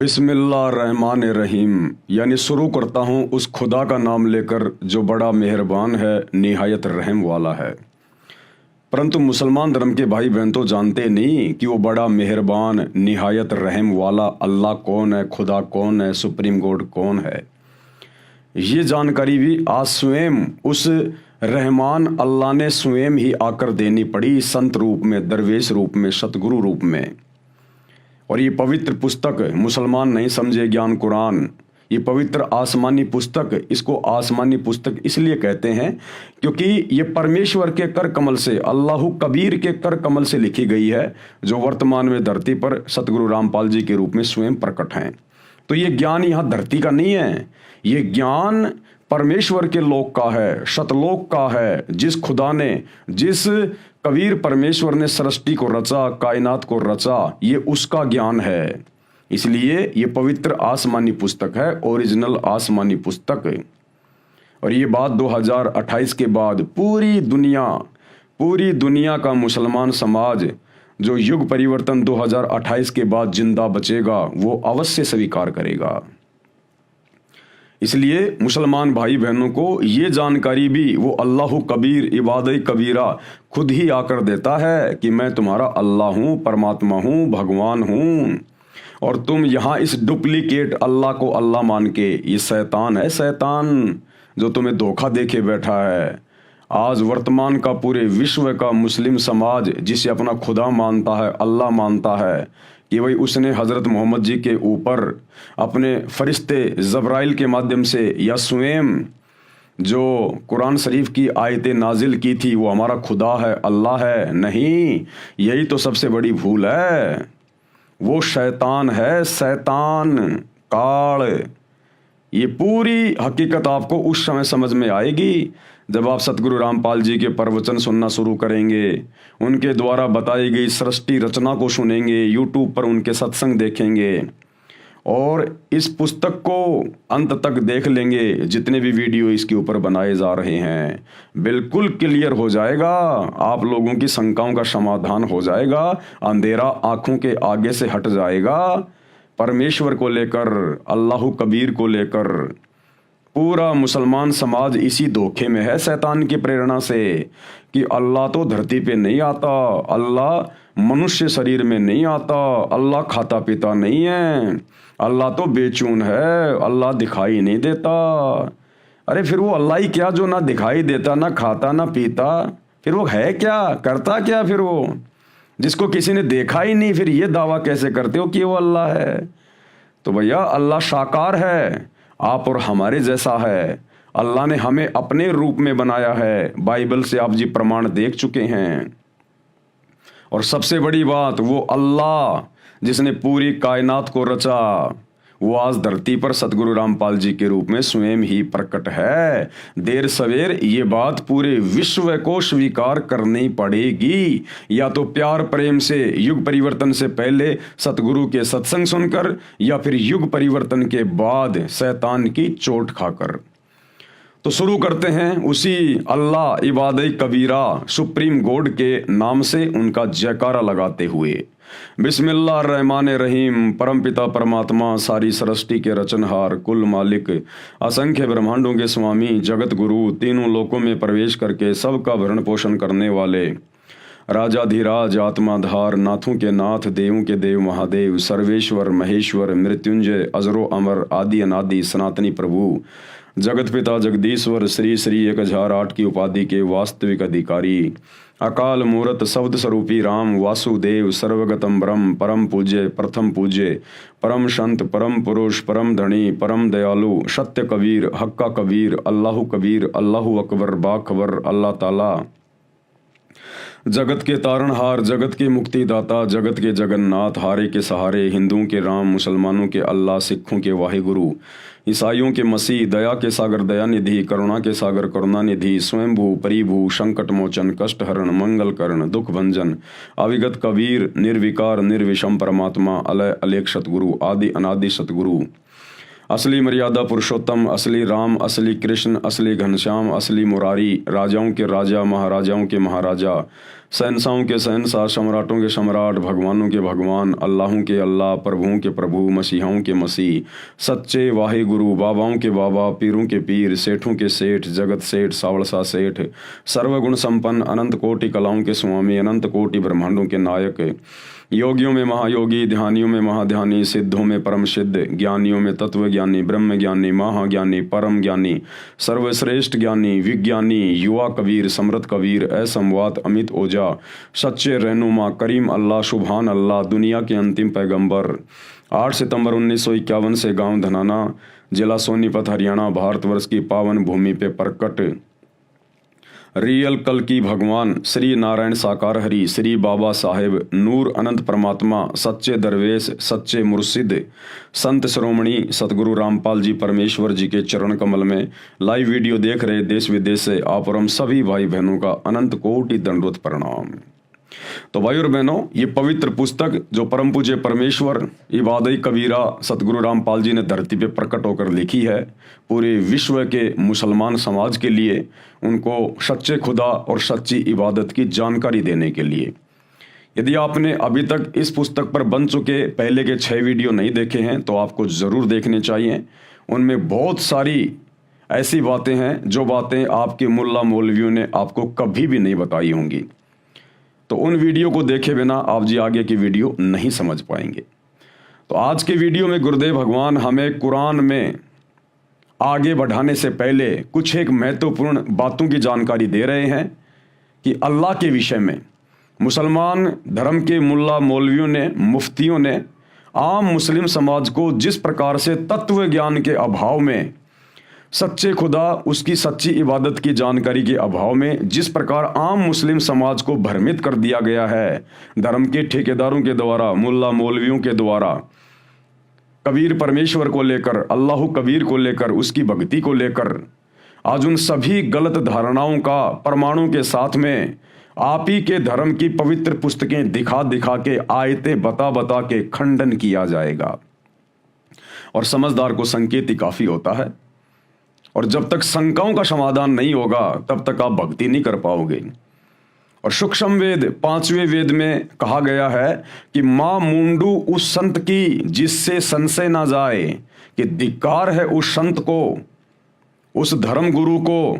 बिस्मिल्लाहिर्रहमानिर्रहीम यानी शुरू करता हूँ उस खुदा का नाम लेकर जो बड़ा मेहरबान है, निहायत रहम वाला है। परंतु मुसलमान धर्म के भाई बहन तो जानते नहीं कि वो बड़ा मेहरबान निहायत रहम वाला अल्लाह कौन है, खुदा कौन है, सुप्रीम गॉड कौन है। ये जानकारी भी आज स्वयं उस रहमान अल्लाह ने स्वयं ही आकर देनी पड़ी, संत रूप में, दरवेश रूप में, सतगुरु रूप में। और ये पवित्र पुस्तक मुसलमान नहीं समझे ज्ञान कुरान, ये पवित्र आसमानी पुस्तक, इसको आसमानी पुस्तक इसलिए कहते हैं क्योंकि ये परमेश्वर के कर कमल से, अल्लाहु कबीर के कर कमल से लिखी गई है, जो वर्तमान में धरती पर सतगुरु रामपाल जी के रूप में स्वयं प्रकट हैं। तो ये ज्ञान यहाँ धरती का नहीं है, ये ज्ञान परमेश्वर के लोक का है, सतलोक का है। जिस खुदा ने, जिस कबीर परमेश्वर ने सृष्टि को रचा, कायनात को रचा, ये उसका ज्ञान है। इसलिए ये पवित्र आसमानी पुस्तक है, ओरिजिनल आसमानी पुस्तक। और ये बात 2028 के बाद पूरी दुनिया का मुसलमान समाज जो युग परिवर्तन 2028 के बाद जिंदा बचेगा वो अवश्य स्वीकार करेगा। इसलिए मुसलमान भाई बहनों को ये जानकारी भी वो अल्लाहु कबीर इबादत कबीरा खुद ही आकर देता है कि मैं तुम्हारा अल्लाह हूँ, परमात्मा हूँ, भगवान हूँ। और तुम यहाँ इस डुप्लीकेट अल्लाह को अल्लाह मान के, ये शैतान है, शैतान जो तुम्हें धोखा देके बैठा है। आज वर्तमान का पूरे विश्व का मुस्लिम समाज जिसे अपना खुदा मानता है, अल्लाह मानता है कि भाई उसने हज़रत मोहम्मद जी के ऊपर अपने फरिश्ते जब्राइल के माध्यम से या स्वयं जो कुरान शरीफ की आयतें नाजिल की थी वो हमारा खुदा है, अल्लाह है। नहीं, यही तो सबसे बड़ी भूल है। वो शैतान है, शैतान काल। ये पूरी हकीकत आपको उस समय समझ में आएगी जब आप सतगुरु रामपाल जी के प्रवचन सुनना शुरू करेंगे, उनके द्वारा बताई गई सृष्टि रचना को सुनेंगे, यूट्यूब पर उनके सत्संग देखेंगे और इस पुस्तक को अंत तक देख लेंगे। जितने भी वीडियो इसके ऊपर बनाए जा रहे हैं बिल्कुल क्लियर हो जाएगा, आप लोगों की शंकाओं का समाधान हो जाएगा, अंधेरा आंखों के आगे से हट जाएगा। परमेश्वर को लेकर, अल्लाहु कबीर को लेकर पूरा मुसलमान समाज इसी धोखे में है शैतान की प्रेरणा से कि अल्लाह तो धरती पे नहीं आता, अल्लाह मनुष्य शरीर में नहीं आता, अल्लाह खाता पीता नहीं है, अल्लाह तो बेचून है, अल्लाह दिखाई नहीं देता। अरे फिर वो अल्लाह ही क्या जो ना दिखाई देता, ना खाता, ना पीता, फिर वो है क्या, करता क्या? फिर वो जिसको किसी ने देखा ही नहीं, फिर ये दावा कैसे करते हो कि वो अल्लाह है? तो भैया अल्लाह साकार है, आप और हमारे जैसा है। अल्लाह ने हमें अपने रूप में बनाया है, बाइबल से आप जी प्रमाण देख चुके हैं। और सबसे बड़ी बात, वो अल्लाह जिसने पूरी कायनात को रचा, वो आज धरती पर सतगुरु रामपाल जी के रूप में स्वयं ही प्रकट है। देर सवेर ये बात पूरे विश्व को स्वीकार करनी पड़ेगी, या तो प्यार प्रेम से युग परिवर्तन से पहले सतगुरु के सत्संग सुनकर, या फिर युग परिवर्तन के बाद शैतान की चोट खाकर। तो शुरू करते हैं उसी अल्लाह इबादत कबीरा सुप्रीम गॉड के नाम से उनका जयकारा लगाते हुए। बिस्मिल्लाहिर्रहमानिर्रहीम। परमपिता परमात्मा, सारी सृष्टि के रचनहार, कुल मालिक, असंख्य ब्रह्मांडों के स्वामी, जगत गुरु, तीनों लोकों में प्रवेश करके सबका भरण पोषण करने वाले, राजाधिराज, आत्माधार, नाथों के नाथ, देवों के देव महादेव, सर्वेश्वर, महेश्वर, मृत्युंजय, अजरो अमर, आदि अनादि, सनातनी प्रभु, जगत पिता जगदीश्वर, श्री श्री 1008 की उपाधि के वास्तविक अधिकारी, अकाल मूरत शब्द स्वरूपी राम वासुदेव, सर्वगतम ब्रह्म, परम पूज्य, प्रथम पूज्य, परम संत, परम पुरुष, परम धनी, परम दयालु, सत्य कबीर, हक्का कबीर, अल्लाहु कबीर, अल्लाहु अकबर, बाखबर, अल्लाह ताला, जगत के तारणहार, जगत के मुक्तिदाता, जगत के जगन्नाथ, हारे के सहारे, हिंदुओं के राम, मुसलमानों के अल्लाह, सिखों के वाहिगुरु, ईसाइयों के मसीह, दया के सागर दयानिधि, करुणा के सागर करुणानिधि, स्वयंभू परिभू, संकट मोचन, कष्ट हरण, मंगल करण, दुख भंजन, अविगत कबीर, निर्विकार निर्विषम परमात्मा, अलय अलेख सतगुरु, आदि अनादि सतगुरु, असली मर्यादा पुरुषोत्तम, असली राम, असली कृष्ण, असली घनश्याम, असली मुरारी, राजाओं के राजा, महाराजाओं के महाराजा, शहंशाहों के शहंशाह, सम्राटों के सम्राट, भगवानों के भगवान, अल्लाहों के अल्लाह, प्रभुओं के प्रभु, मसीहाओं के मसीह, सच्चे वाहे गुरु, बाबाओं के बाबा, पीरों के पीर, सेठों के सेठ, जगत सेठ, सावड़सा सेठ, सर्वगुण संपन्न, अनंत कोटि कलाओं के स्वामी, अनंत कोटि ब्रह्मांडों के नायक, योगियों में महायोगी, ध्यानियों में महाध्यानी, सिद्धों में परम सिद्ध, ज्ञानियों में तत्व ज्ञानी, ब्रह्म ज्ञानी, महाज्ञानी, परम ज्ञानी, सर्वश्रेष्ठ ज्ञानी, विज्ञानी, युवा कबीर, समृद्ध कबीर, असमवात, अमित ओझा, सच्चे रहनुमा, करीम अल्लाह, सुभान अल्लाह, दुनिया के अंतिम पैगंबर। 8 सितंबर 1951 से गांव धनाना, जिला सोनीपत, हरियाणा, भारतवर्ष की पावन भूमि पे प्रकट रियल कल की भगवान श्री नारायण साकार हरि, श्री बाबा साहेब, नूर अनंत परमात्मा, सच्चे दरवेश, सच्चे मुर्शिद, संत श्रोमणी सतगुरु रामपाल जी परमेश्वर जी के चरण कमल में लाइव वीडियो देख रहे देश विदेश से आप और हम सभी भाई बहनों का अनंत कोटि दंडवत प्रणाम। तो भाई और बहनों, ये पवित्र पुस्तक जो परम पूज्य परमेश्वर इबादई कबीरा सतगुरु रामपाल जी ने धरती पे प्रकट होकर लिखी है, पूरे विश्व के मुसलमान समाज के लिए, उनको सच्चे खुदा और सच्ची इबादत की जानकारी देने के लिए। यदि आपने अभी तक इस पुस्तक पर बन चुके पहले के 6 वीडियो नहीं देखे हैं तो आपको ज़रूर देखने चाहिए। उनमें बहुत सारी ऐसी बातें हैं जो बातें आपके मुल्ला मौलवियों ने आपको कभी भी नहीं बताई होंगी। तो उन वीडियो को देखे बिना आप जी आगे की वीडियो नहीं समझ पाएंगे। तो आज के वीडियो में गुरुदेव भगवान हमें कुरान में आगे बढ़ाने से पहले कुछ एक महत्वपूर्ण बातों की जानकारी दे रहे हैं कि अल्लाह के विषय में मुसलमान धर्म के मुल्ला मौलवियों ने, मुफ्तियों ने आम मुस्लिम समाज को जिस प्रकार से तत्व ज्ञान के अभाव में, सच्चे खुदा, उसकी सच्ची इबादत की जानकारी के अभाव में जिस प्रकार आम मुस्लिम समाज को भ्रमित कर दिया गया है धर्म के ठेकेदारों के द्वारा, मुल्ला मौलवियों के द्वारा, कबीर परमेश्वर को लेकर, अल्लाह कबीर को लेकर, उसकी भक्ति को लेकर, आज उन सभी गलत धारणाओं का प्रमाणों के साथ में आप ही के धर्म की पवित्र पुस्तकें दिखा दिखा के, आयतें बता बता के खंडन किया जाएगा। और समझदार को संकेत ही काफी होता है। और जब तक शंकाओं का समाधान नहीं होगा तब तक आप भक्ति नहीं कर पाओगे। और सूक्ष्म वेद 5वें वेद में कहा गया है कि मां मुंडू उस संत की जिससे संशय ना जाए, कि धिक्कार है उस संत को, उस धर्म गुरु को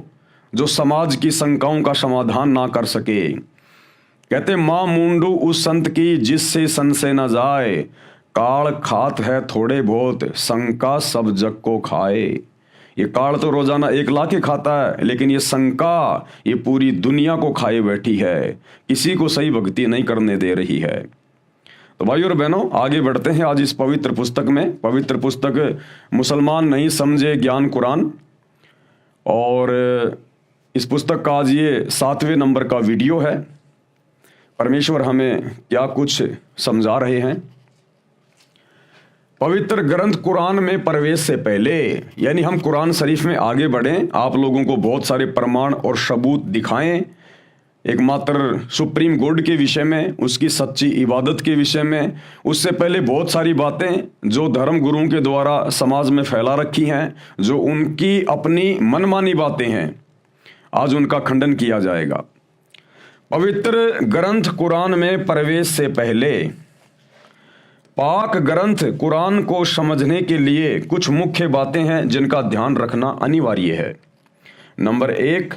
जो समाज की शंकाओं का समाधान ना कर सके। कहते मां मुंडू उस संत की जिससे संशय ना जाए, काल खात है थोड़े बहुत, शंका सब जग को खाए। ये काल तो रोजाना 1 लाख ही खाता है, लेकिन ये शंका ये पूरी दुनिया को खाए बैठी है, किसी को सही भक्ति नहीं करने दे रही है। तो भाई और बहनों, आगे बढ़ते हैं आज इस पवित्र पुस्तक में। पवित्र पुस्तक मुसलमान नहीं समझे ज्ञान कुरान, और इस पुस्तक का आज ये 7वें नंबर का वीडियो है। परमेश्वर हमें क्या कुछ समझा रहे हैं। पवित्र ग्रंथ कुरान में प्रवेश से पहले, यानी हम कुरान शरीफ में आगे बढ़ें, आप लोगों को बहुत सारे प्रमाण और सबूत दिखाएं एकमात्र सुप्रीम गॉड के विषय में, उसकी सच्ची इबादत के विषय में। उससे पहले बहुत सारी बातें जो धर्म गुरुओं के द्वारा समाज में फैला रखी हैं, जो उनकी अपनी मनमानी बातें हैं, आज उनका खंडन किया जाएगा। पवित्र ग्रंथ कुरान में प्रवेश से पहले पाक ग्रंथ कुरान को समझने के लिए कुछ मुख्य बातें हैं जिनका ध्यान रखना अनिवार्य है। नंबर 1,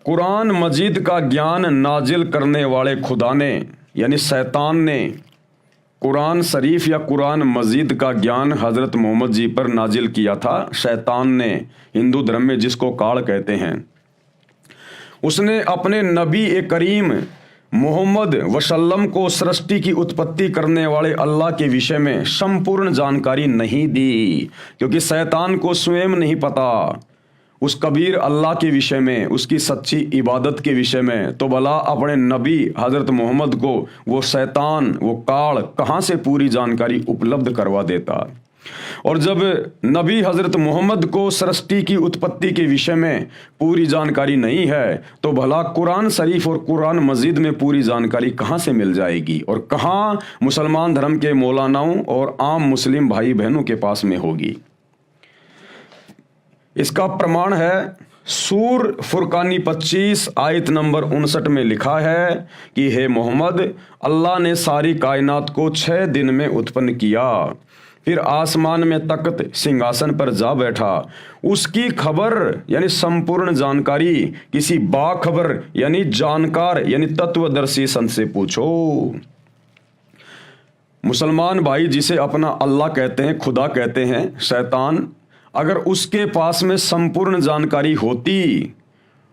कुरान मजीद का ज्ञान नाजिल करने वाले खुदा ने, यानी शैतान ने, कुरान शरीफ या कुरान मजीद का ज्ञान हजरत मोहम्मद जी पर नाजिल किया था। शैतान ने, हिंदू धर्म में जिसको काल कहते हैं, उसने अपने नबी ए करीम मोहम्मद वसल्लम को सृष्टि की उत्पत्ति करने वाले अल्लाह के विषय में संपूर्ण जानकारी नहीं दी, क्योंकि शैतान को स्वयं नहीं पता उस कबीर अल्लाह के विषय में, उसकी सच्ची इबादत के विषय में। तो भला अपने नबी हजरत मोहम्मद को वो शैतान, वो काल कहाँ से पूरी जानकारी उपलब्ध करवा देता। और जब नबी हजरत मोहम्मद को सृष्टि की उत्पत्ति के विषय में पूरी जानकारी नहीं है, तो भला कुरान शरीफ और कुरान मजीद में पूरी जानकारी कहाँ से मिल जाएगी, और कहाँ मुसलमान धर्म के मौलानाओं और आम मुस्लिम भाई बहनों के पास में होगी। इसका प्रमाण है सूर फुरकानी 25 आयत नंबर 59 में लिखा है कि हे मोहम्मद, अल्लाह ने सारी कायनात को 6 दिन में उत्पन्न किया, फिर आसमान में तख्त सिंहासन पर जा बैठा। उसकी खबर यानी संपूर्ण जानकारी किसी बाखबर यानी जानकार यानी तत्वदर्शी संत से पूछो। मुसलमान भाई जिसे अपना अल्लाह कहते हैं, खुदा कहते हैं, शैतान, अगर उसके पास में संपूर्ण जानकारी होती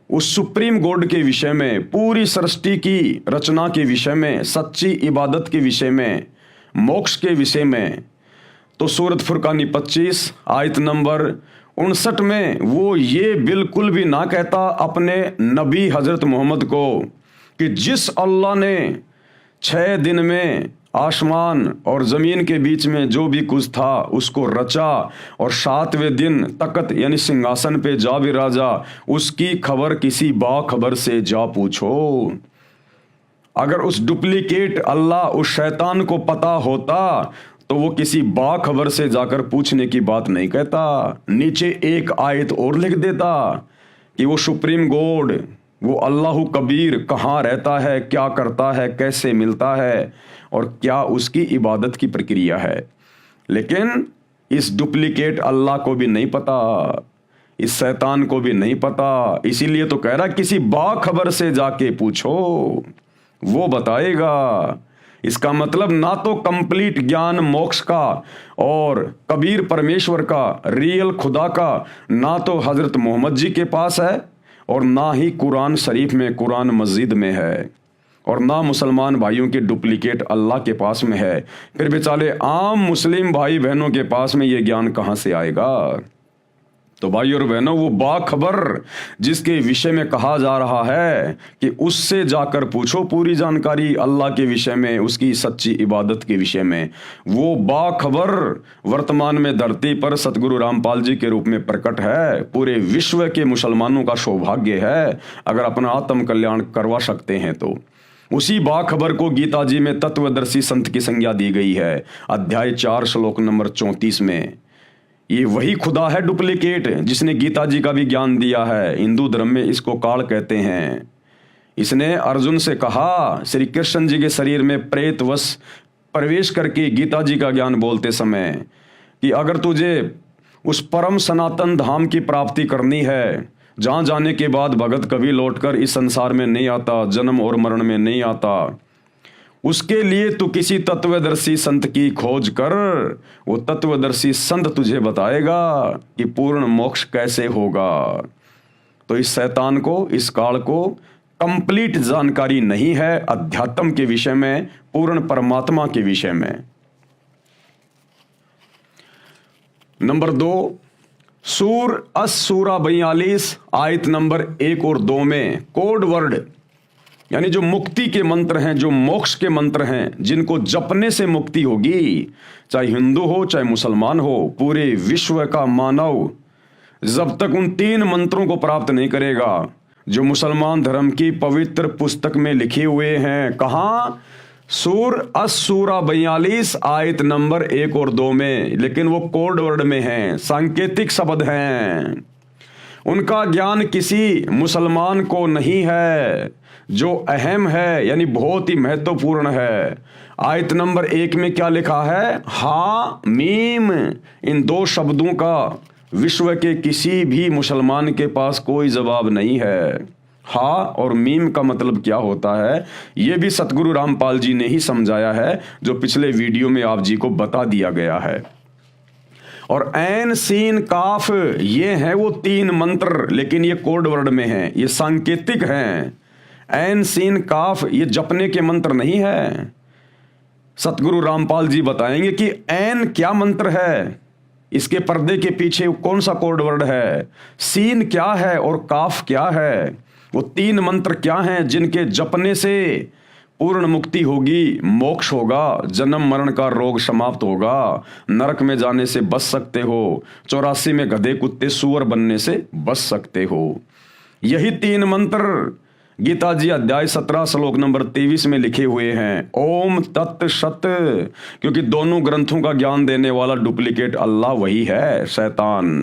उस सुप्रीम गॉड के विषय में, पूरी सृष्टि की रचना के विषय में, सच्ची इबादत के विषय में, मोक्ष के विषय में, तो सूरत फुरकानी 25 आयत नंबर 59 में वो ये बिल्कुल भी ना कहता अपने नबी हजरत मोहम्मद को कि जिस अल्लाह ने 6 दिन में आसमान और ज़मीन के बीच में जो भी कुछ था उसको रचा और 7वें दिन तख्त यानी सिंहासन पे जा विराजा, उसकी खबर किसी बाखबर से जा पूछो। अगर उस डुप्लीकेट अल्लाह उस शैतान को पता होता तो वो किसी बाखबर से जाकर पूछने की बात नहीं कहता, नीचे एक आयत और लिख देता कि वो सुप्रीम गॉड, वो अल्लाह कबीर कहाँ रहता है, क्या करता है, कैसे मिलता है और क्या उसकी इबादत की प्रक्रिया है। लेकिन इस डुप्लीकेट अल्लाह को भी नहीं पता, इस शैतान को भी नहीं पता, इसीलिए तो कह रहा किसी बाखबर से जाके पूछो, वो बताएगा। इसका मतलब ना तो कंप्लीट ज्ञान मोक्ष का और कबीर परमेश्वर का, रियल खुदा का, ना तो हजरत मोहम्मद जी के पास है और ना ही कुरान शरीफ में, कुरान मस्जिद में है, और ना मुसलमान भाइयों के डुप्लीकेट अल्लाह के पास में है। फिर बेचारे आम मुस्लिम भाई बहनों के पास में ये ज्ञान कहाँ से आएगा। तो भाई और बहनों, वो बाखबर जिसके विषय में कहा जा रहा है कि उससे जाकर पूछो पूरी जानकारी अल्लाह के विषय में, उसकी सच्ची इबादत के विषय में, वो बाखबर वर्तमान में धरती पर सतगुरु रामपाल जी के रूप में प्रकट है। पूरे विश्व के मुसलमानों का सौभाग्य है अगर अपना आत्म कल्याण करवा सकते हैं तो। उसी बाखबर को गीता जी में तत्वदर्शी संत की संज्ञा दी गई है, अध्याय 4 श्लोक नंबर 34 में। ये वही खुदा है डुप्लीकेट जिसने गीता जी का भी ज्ञान दिया है। हिंदू धर्म में इसको काल कहते हैं। इसने अर्जुन से कहा श्री कृष्ण जी के शरीर में प्रेतवश प्रवेश करके गीता जी का ज्ञान बोलते समय कि अगर तुझे उस परम सनातन धाम की प्राप्ति करनी है जहाँ जाने के बाद भगत कभी लौटकर इस संसार में नहीं आता, जन्म और मरण में नहीं आता, उसके लिए तू किसी तत्वदर्शी संत की खोज कर। वो तत्वदर्शी संत तुझे बताएगा कि पूर्ण मोक्ष कैसे होगा। तो इस शैतान को, इस काल को कंप्लीट जानकारी नहीं है अध्यात्म के विषय में, पूर्ण परमात्मा के विषय में। नंबर 2, सूर अस-सूरा 42 आयत नंबर 1 और 2 में कोड वर्ड यानी जो मुक्ति के मंत्र हैं, जो मोक्ष के मंत्र हैं, जिनको जपने से मुक्ति होगी, चाहे हिंदू हो चाहे मुसलमान हो, पूरे विश्व का मानव जब तक उन 3 मंत्रों को प्राप्त नहीं करेगा जो मुसलमान धर्म की पवित्र पुस्तक में लिखे हुए हैं। कहाँ? सूर अस-सूरा 42 आयत नंबर 1 और 2 में, लेकिन वो कोड वर्ड में हैं, सांकेतिक शब्द हैं। उनका ज्ञान किसी मुसलमान को नहीं है। जो अहम है यानी बहुत ही महत्वपूर्ण है। आयत नंबर 1 में क्या लिखा है? हा मीम, इन 2 शब्दों का विश्व के किसी भी मुसलमान के पास कोई जवाब नहीं है। हा और मीम का मतलब क्या होता है ये भी सतगुरु रामपाल जी ने ही समझाया है, जो पिछले वीडियो में आप जी को बता दिया गया है। और ऐन सीन काफ ये हैं वो 3 मंत्र, लेकिन ये कोड वर्ड में हैं, ये सांकेतिक हैं। ऐन सीन काफ ये जपने के मंत्र नहीं है। सतगुरु रामपाल जी बताएंगे कि ऐन क्या मंत्र है, इसके पर्दे के पीछे कौन सा कोड वर्ड है, सीन क्या है और काफ क्या है। वो 3 मंत्र क्या हैं जिनके जपने से पूर्ण मुक्ति होगी, मोक्ष होगा, जन्म मरण का रोग समाप्त होगा, नरक में जाने से बच सकते हो, 84 में गधे कुत्ते सूअर बनने से बच सकते हो। यही 3 मंत्र गीता जी अध्याय 17 श्लोक नंबर 23 में लिखे हुए हैं। ओम तत् सत, क्योंकि दोनों ग्रंथों का ज्ञान देने वाला डुप्लीकेट अल्लाह वही है, शैतान।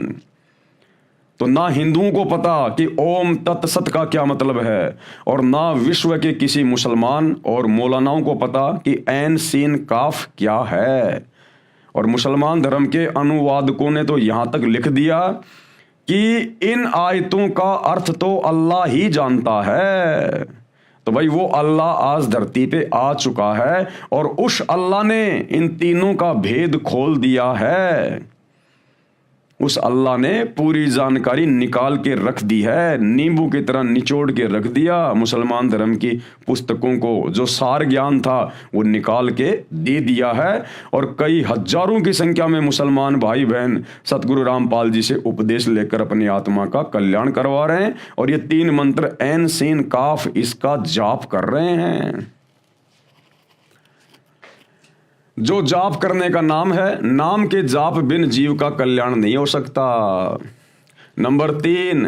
तो ना हिंदुओं को पता कि ओम तत्सत का क्या मतलब है, और ना विश्व के किसी मुसलमान और मौलानाओं को पता कि ऐन सीन काफ क्या है। और मुसलमान धर्म के अनुवादकों ने तो यहां तक लिख दिया कि इन आयतों का अर्थ तो अल्लाह ही जानता है। तो भाई वो अल्लाह आज धरती पे आ चुका है और उस अल्लाह ने इन तीनों का भेद खोल दिया है। उस अल्लाह ने पूरी जानकारी निकाल के रख दी है, नींबू की तरह निचोड़ के रख दिया। मुसलमान धर्म की पुस्तकों को जो सार ज्ञान था वो निकाल के दे दिया है, और कई हजारों की संख्या में मुसलमान भाई बहन सतगुरु रामपाल जी से उपदेश लेकर अपनी आत्मा का कल्याण करवा रहे हैं, और ये 3 मंत्र ऐन सीन काफ इसका जाप कर रहे हैं। जो जाप करने का नाम है, नाम के जाप बिन जीव का कल्याण नहीं हो सकता। नंबर 3,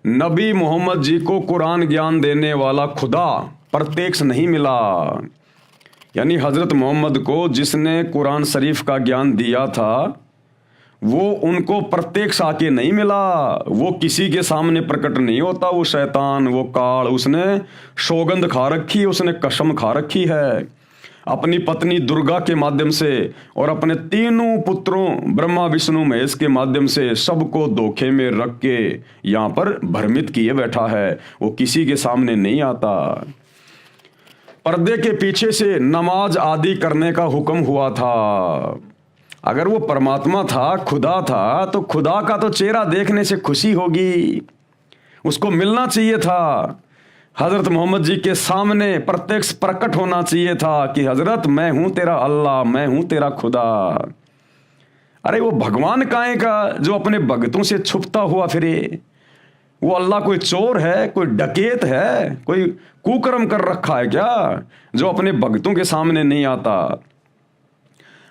नबी मोहम्मद जी को कुरान ज्ञान देने वाला खुदा प्रत्यक्ष नहीं मिला। यानी हजरत मोहम्मद को जिसने कुरान शरीफ का ज्ञान दिया था वो उनको प्रत्यक्ष आके नहीं मिला। वो किसी के सामने प्रकट नहीं होता। वो शैतान, वो काल, उसने सौगंध खा रखी है, उसने कसम खा रखी है अपनी पत्नी दुर्गा के माध्यम से और अपने तीनों पुत्रों ब्रह्मा विष्णु महेश के माध्यम से सबको धोखे में रख के यहां पर भ्रमित किए बैठा है। वो किसी के सामने नहीं आता। पर्दे के पीछे से नमाज आदि करने का हुक्म हुआ था। अगर वो परमात्मा था, खुदा था, तो खुदा का तो चेहरा देखने से खुशी होगी, उसको मिलना चाहिए था। हजरत मोहम्मद जी के सामने प्रत्यक्ष प्रकट होना चाहिए था कि हजरत मैं हूं तेरा अल्लाह, मैं हूं तेरा खुदा। अरे वो भगवान काहे का जो अपने भक्तों से छुपता हुआ फिरे? वो अल्लाह कोई चोर है, कोई डकैत है, कोई कुकर्म कर रखा है क्या जो अपने भक्तों के सामने नहीं आता?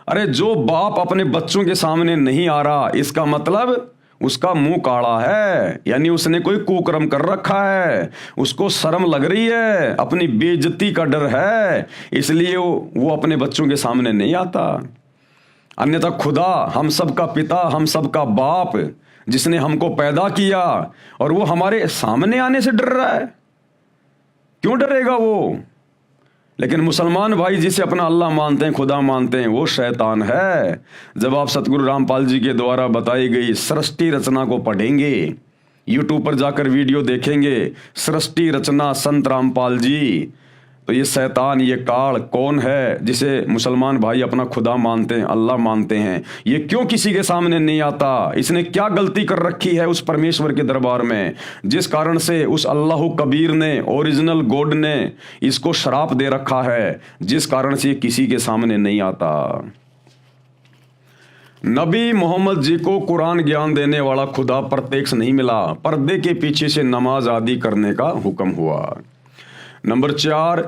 अरे जो बाप अपने बच्चों के सामने नहीं आ रहा, इसका मतलब उसका मुंह काला है, यानी उसने कोई कुकर्म कर रखा है, उसको शर्म लग रही है, अपनी बेइज्जती का डर है, इसलिए वो अपने बच्चों के सामने नहीं आता। अन्यथा खुदा, हम सबका पिता, हम सबका बाप, जिसने हमको पैदा किया, और वो हमारे सामने आने से डर रहा है? क्यों डरेगा वो? लेकिन मुसलमान भाई जिसे अपना अल्लाह मानते हैं, खुदा मानते हैं, वो शैतान है। जब आप सतगुरु रामपाल जी के द्वारा बताई गई सृष्टि रचना को पढ़ेंगे, यूट्यूब पर जाकर वीडियो देखेंगे, सृष्टि रचना संत रामपाल जी, तो ये शैतान, ये काल कौन है जिसे मुसलमान भाई अपना खुदा मानते हैं, अल्लाह मानते हैं? ये क्यों किसी के सामने नहीं आता? इसने क्या गलती कर रखी है उस परमेश्वर के दरबार में, जिस कारण से उस अल्लाह कबीर ने, ओरिजिनल गॉड ने इसको श्राप दे रखा है, जिस कारण से ये किसी के सामने नहीं आता। नबी मोहम्मद जी को कुरान ज्ञान देने वाला खुदा प्रत्यक्ष नहीं मिला, पर्दे के पीछे से नमाज आदि करने का हुक्म हुआ। नंबर 4,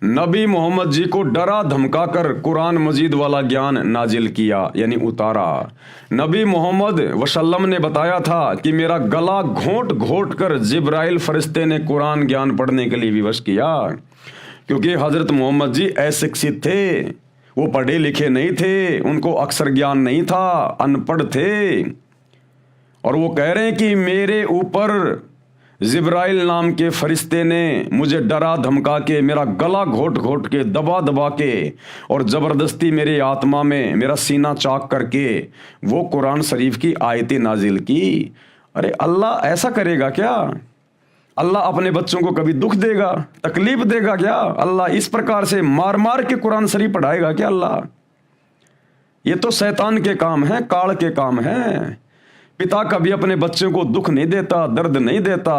नबी मोहम्मद जी को डरा धमकाकर कुरान मजीद वाला ज्ञान नाजिल किया, यानी उतारा। नबी मोहम्मद वसल्लम ने बताया था कि मेरा गला घोंट घोंट कर जिब्राइल फरिश्ते ने कुरान ज्ञान पढ़ने के लिए विवश किया, क्योंकि हजरत मोहम्मद जी अशिक्षित थे, वो पढ़े लिखे नहीं थे, उनको अक्षर ज्ञान नहीं था, अनपढ़ थे, और वो कह रहे हैं कि मेरे ऊपर जिब्राइल नाम के फरिश्ते ने मुझे डरा धमका के, मेरा गला घोट घोट के, दबा दबा के, और ज़बरदस्ती मेरे आत्मा में मेरा सीना चाक करके वो कुरान शरीफ की आयतें नाजिल की। अरे अल्लाह ऐसा करेगा क्या? अल्लाह अपने बच्चों को कभी दुख देगा, तकलीफ देगा क्या? अल्लाह इस प्रकार से मार मार के कुरान शरीफ पढ़ाएगा क्या अल्लाह? ये तो शैतान के काम है, काल के काम है। पिता कभी अपने बच्चों को दुख नहीं देता, दर्द नहीं देता।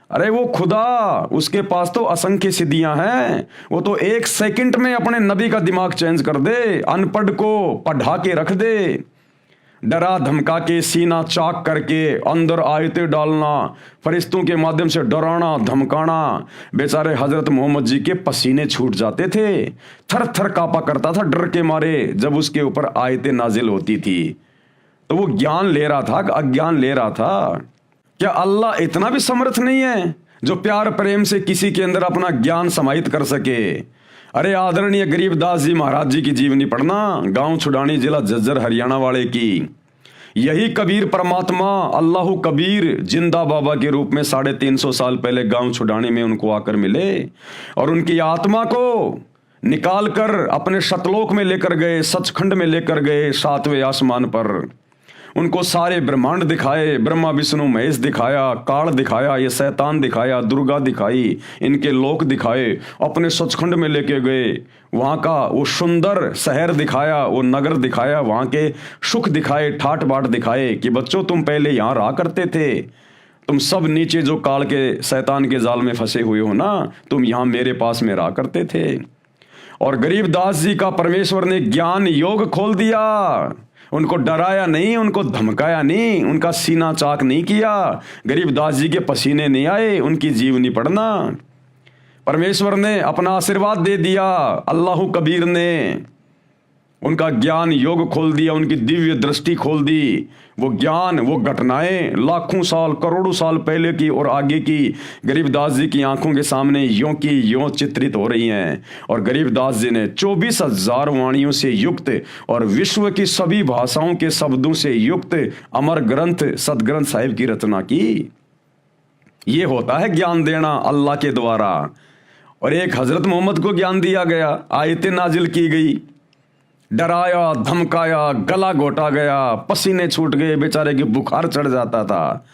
अरे वो खुदा, उसके पास तो असंख्य सिद्धियां हैं, वो तो 1 सेकंड में अपने नबी का दिमाग चेंज कर दे, अनपढ़ को पढ़ा के रख दे, डरा धमका के, सीना चाक करके, अंदर आयतें डालना, फरिश्तों के माध्यम से डराना धमकाना। बेचारे हजरत मोहम्मद जी के पसीने छूट जाते थे, थर थर कांपा करता था डर के मारे जब उसके ऊपर आयतें नाजिल होती थी। तो वो ज्ञान ले रहा था, अज्ञान ले रहा था। क्या अल्लाह इतना भी समर्थ नहीं है जो प्यार प्रेम से किसी के अंदर अपना ज्ञान समाहित कर सके? अरे आदरणीय गरीबदास जी महाराज जी की जीवनी पढ़ना, गांव छुड़ानी, जिला झज्जर हरियाणा वाले की। यही कबीर परमात्मा अल्लाह कबीर जिंदा बाबा के रूप में 350 साल पहले गांव छुड़ाने में उनको आकर मिले और उनकी आत्मा को निकाल कर अपने शतलोक में लेकर गए, सचखंड में लेकर गए, 7वें आसमान पर उनको सारे ब्रह्मांड दिखाए, ब्रह्मा विष्णु महेश दिखाया, काल दिखाया, ये शैतान दिखाया, दुर्गा दिखाई, इनके लोक दिखाए, अपने सचखंड में लेके गए, वहाँ का वो सुंदर शहर दिखाया, वो नगर दिखाया, वहाँ के सुख दिखाए, ठाट बाट दिखाए कि बच्चों तुम पहले यहाँ रहा करते थे, तुम सब नीचे जो काल के शैतान के जाल में फंसे हुए हो ना, तुम यहाँ मेरे पास में रहा करते थे। और गरीबदास जी का परमेश्वर ने ज्ञान योग खोल दिया, उनको डराया नहीं, उनको धमकाया नहीं, उनका सीना चाक नहीं किया, गरीबदास जी के पसीने नहीं आए, उनकी जीवनी पढ़ना, परमेश्वर ने अपना आशीर्वाद दे दिया, अल्लाह कबीर ने उनका ज्ञान योग खोल दिया, उनकी दिव्य दृष्टि खोल दी। वो ज्ञान, वो घटनाएं लाखों साल करोड़ों साल पहले की और आगे की गरीबदास जी की आंखों के सामने यों की यों चित्रित हो रही हैं। और गरीबदास जी ने 24,000 वाणियों से युक्त और विश्व की सभी भाषाओं के शब्दों से युक्त अमर ग्रंथ सदग्रंथ साहिब की रचना की। ये होता है ज्ञान देना अल्लाह के द्वारा। और एक हजरत मोहम्मद को ज्ञान दिया गया, आयतें नाजिल की गई, डराया, धमकाया, गला घोटा गया, पसीने छूट गए, बेचारे की बुखार चढ़ जाता था।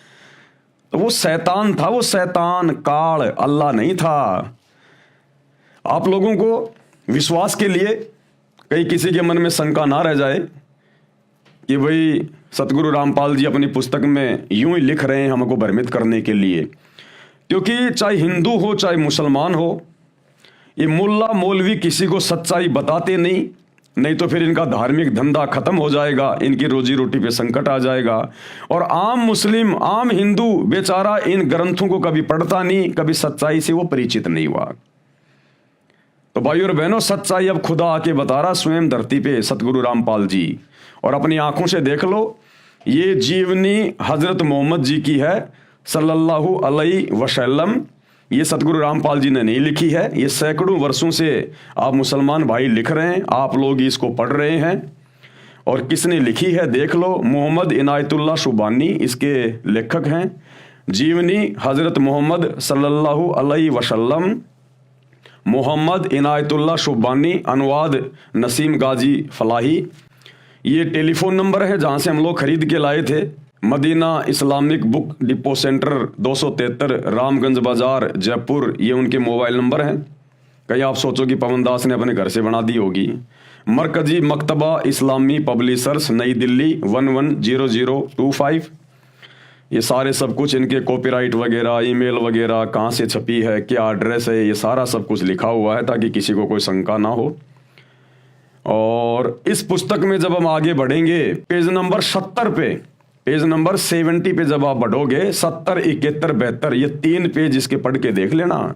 तो वो शैतान था, वो शैतान काल, अल्लाह नहीं था। आप लोगों को विश्वास के लिए कहीं किसी के मन में शंका ना रह जाए कि भाई सतगुरु रामपाल जी अपनी पुस्तक में यूं ही लिख रहे हैं हमको भ्रमित करने के लिए, क्योंकि चाहे हिंदू हो चाहे मुसलमान हो, ये मुल्ला मौलवी किसी को सच्चाई बताते नहीं तो फिर इनका धार्मिक धंधा खत्म हो जाएगा, इनकी रोजी रोटी पे संकट आ जाएगा। और आम मुस्लिम, आम हिंदू बेचारा इन ग्रंथों को कभी पढ़ता नहीं, कभी सच्चाई से वो परिचित नहीं हुआ। तो भाई और बहनों, सच्चाई अब खुदा आके बता रहा स्वयं धरती पे, सतगुरु रामपाल जी। और अपनी आंखों से देख लो, ये जीवनी हजरत मोहम्मद जी की है सल्लल्लाहु अलैहि वसल्लम। ये सतगुरु रामपाल जी ने नहीं लिखी है, ये सैकड़ों वर्षों से आप मुसलमान भाई लिख रहे हैं, आप लोग इसको पढ़ रहे हैं। और किसने लिखी है देख लो, मोहम्मद इनायतुल्लाह शुबानी इसके लेखक हैं। जीवनी हजरत मोहम्मद सल्लल्लाहु अलैहि वसल्लम, मोहम्मद इनायतुल्लाह शुबानी, अनुवाद नसीम गाजी फलाही। ये टेलीफोन नंबर है जहाँ से हम लोग खरीद के लाए थे, Madina Islamic book depot center 273 Ramganj Bazaar Jaipur, ये उनके मोबाइल नंबर हैं। कहीं आप सोचो कि पवन दास ने अपने घर से बना दी होगी। मरकजी मकतबा इस्लामी पब्लिशर्स नई दिल्ली 110025। ये सारे सब कुछ इनके कॉपीराइट वगैरह, ईमेल वगैरह, कहाँ से छपी है, क्या एड्रेस है, ये सारा सब कुछ लिखा हुआ है ताकि किसी को कोई शंका ना हो। और इस पुस्तक में जब हम आगे बढ़ेंगे, पेज नंबर 70 पे, पेज नंबर 70 पे जब आप बढ़ोगे, 70, 71, 72, ये 3 पेज इसके पढ़ के देख लेना।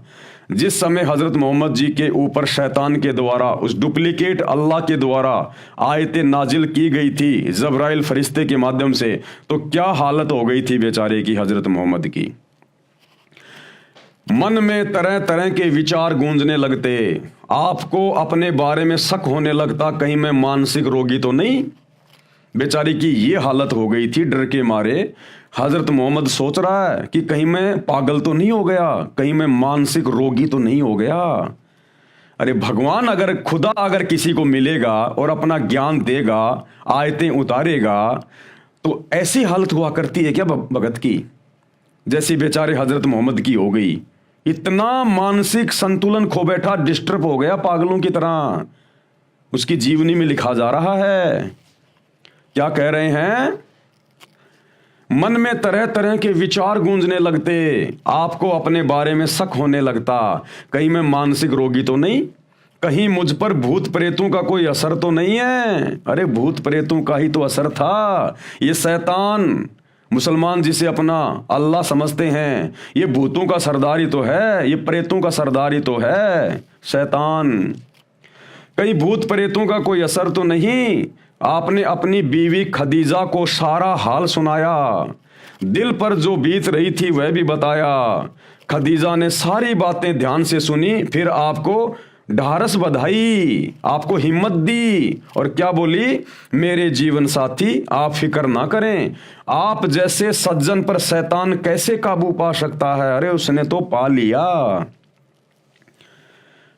जिस समय हजरत मोहम्मद जी के ऊपर शैतान के द्वारा, उस डुप्लीकेट अल्लाह के द्वारा आयतें नाजिल की गई थी जब्राइल फरिश्ते के माध्यम से, तो क्या हालत हो गई थी बेचारे की हजरत मोहम्मद की। मन में तरह तरह के विचार गूंजने लगते, आपको अपने बारे में शक होने लगता, कहीं मैं मानसिक रोगी तो नहीं। बेचारी की ये हालत हो गई थी, डर के मारे हजरत मोहम्मद सोच रहा है कि कहीं मैं पागल तो नहीं हो गया, कहीं मैं मानसिक रोगी तो नहीं हो गया। अरे भगवान, अगर खुदा अगर किसी को मिलेगा और अपना ज्ञान देगा, आयतें उतारेगा, तो ऐसी हालत हुआ करती है क्या भगत की, जैसी बेचारे हजरत मोहम्मद की हो गई। इतना मानसिक संतुलन खो बैठा, डिस्टर्ब हो गया पागलों की तरह। उसकी जीवनी में लिखा जा रहा है, क्या कह रहे हैं, मन में तरह तरह के विचार गूंजने लगते, आपको अपने बारे में शक होने लगता, कहीं मैं मानसिक रोगी तो नहीं, कहीं मुझ पर भूत प्रेतों का कोई असर तो नहीं है। अरे भूत प्रेतों का ही तो असर था। ये शैतान, मुसलमान जिसे अपना अल्लाह समझते हैं, ये भूतों का सरदार ही तो है, ये प्रेतों का सरदार ही तो है शैतान। कहीं भूत प्रेतों का कोई असर तो नहीं। आपने अपनी बीवी खदीजा को सारा हाल सुनाया, दिल पर जो बीत रही थी वह भी बताया। खदीजा ने सारी बातें ध्यान से सुनी, फिर आपको ढारस बधाई, आपको हिम्मत दी। और क्या बोली? मेरे जीवन साथी आप फिक्र ना करें, आप जैसे सज्जन पर शैतान कैसे काबू पा सकता है? अरे उसने तो पा लिया।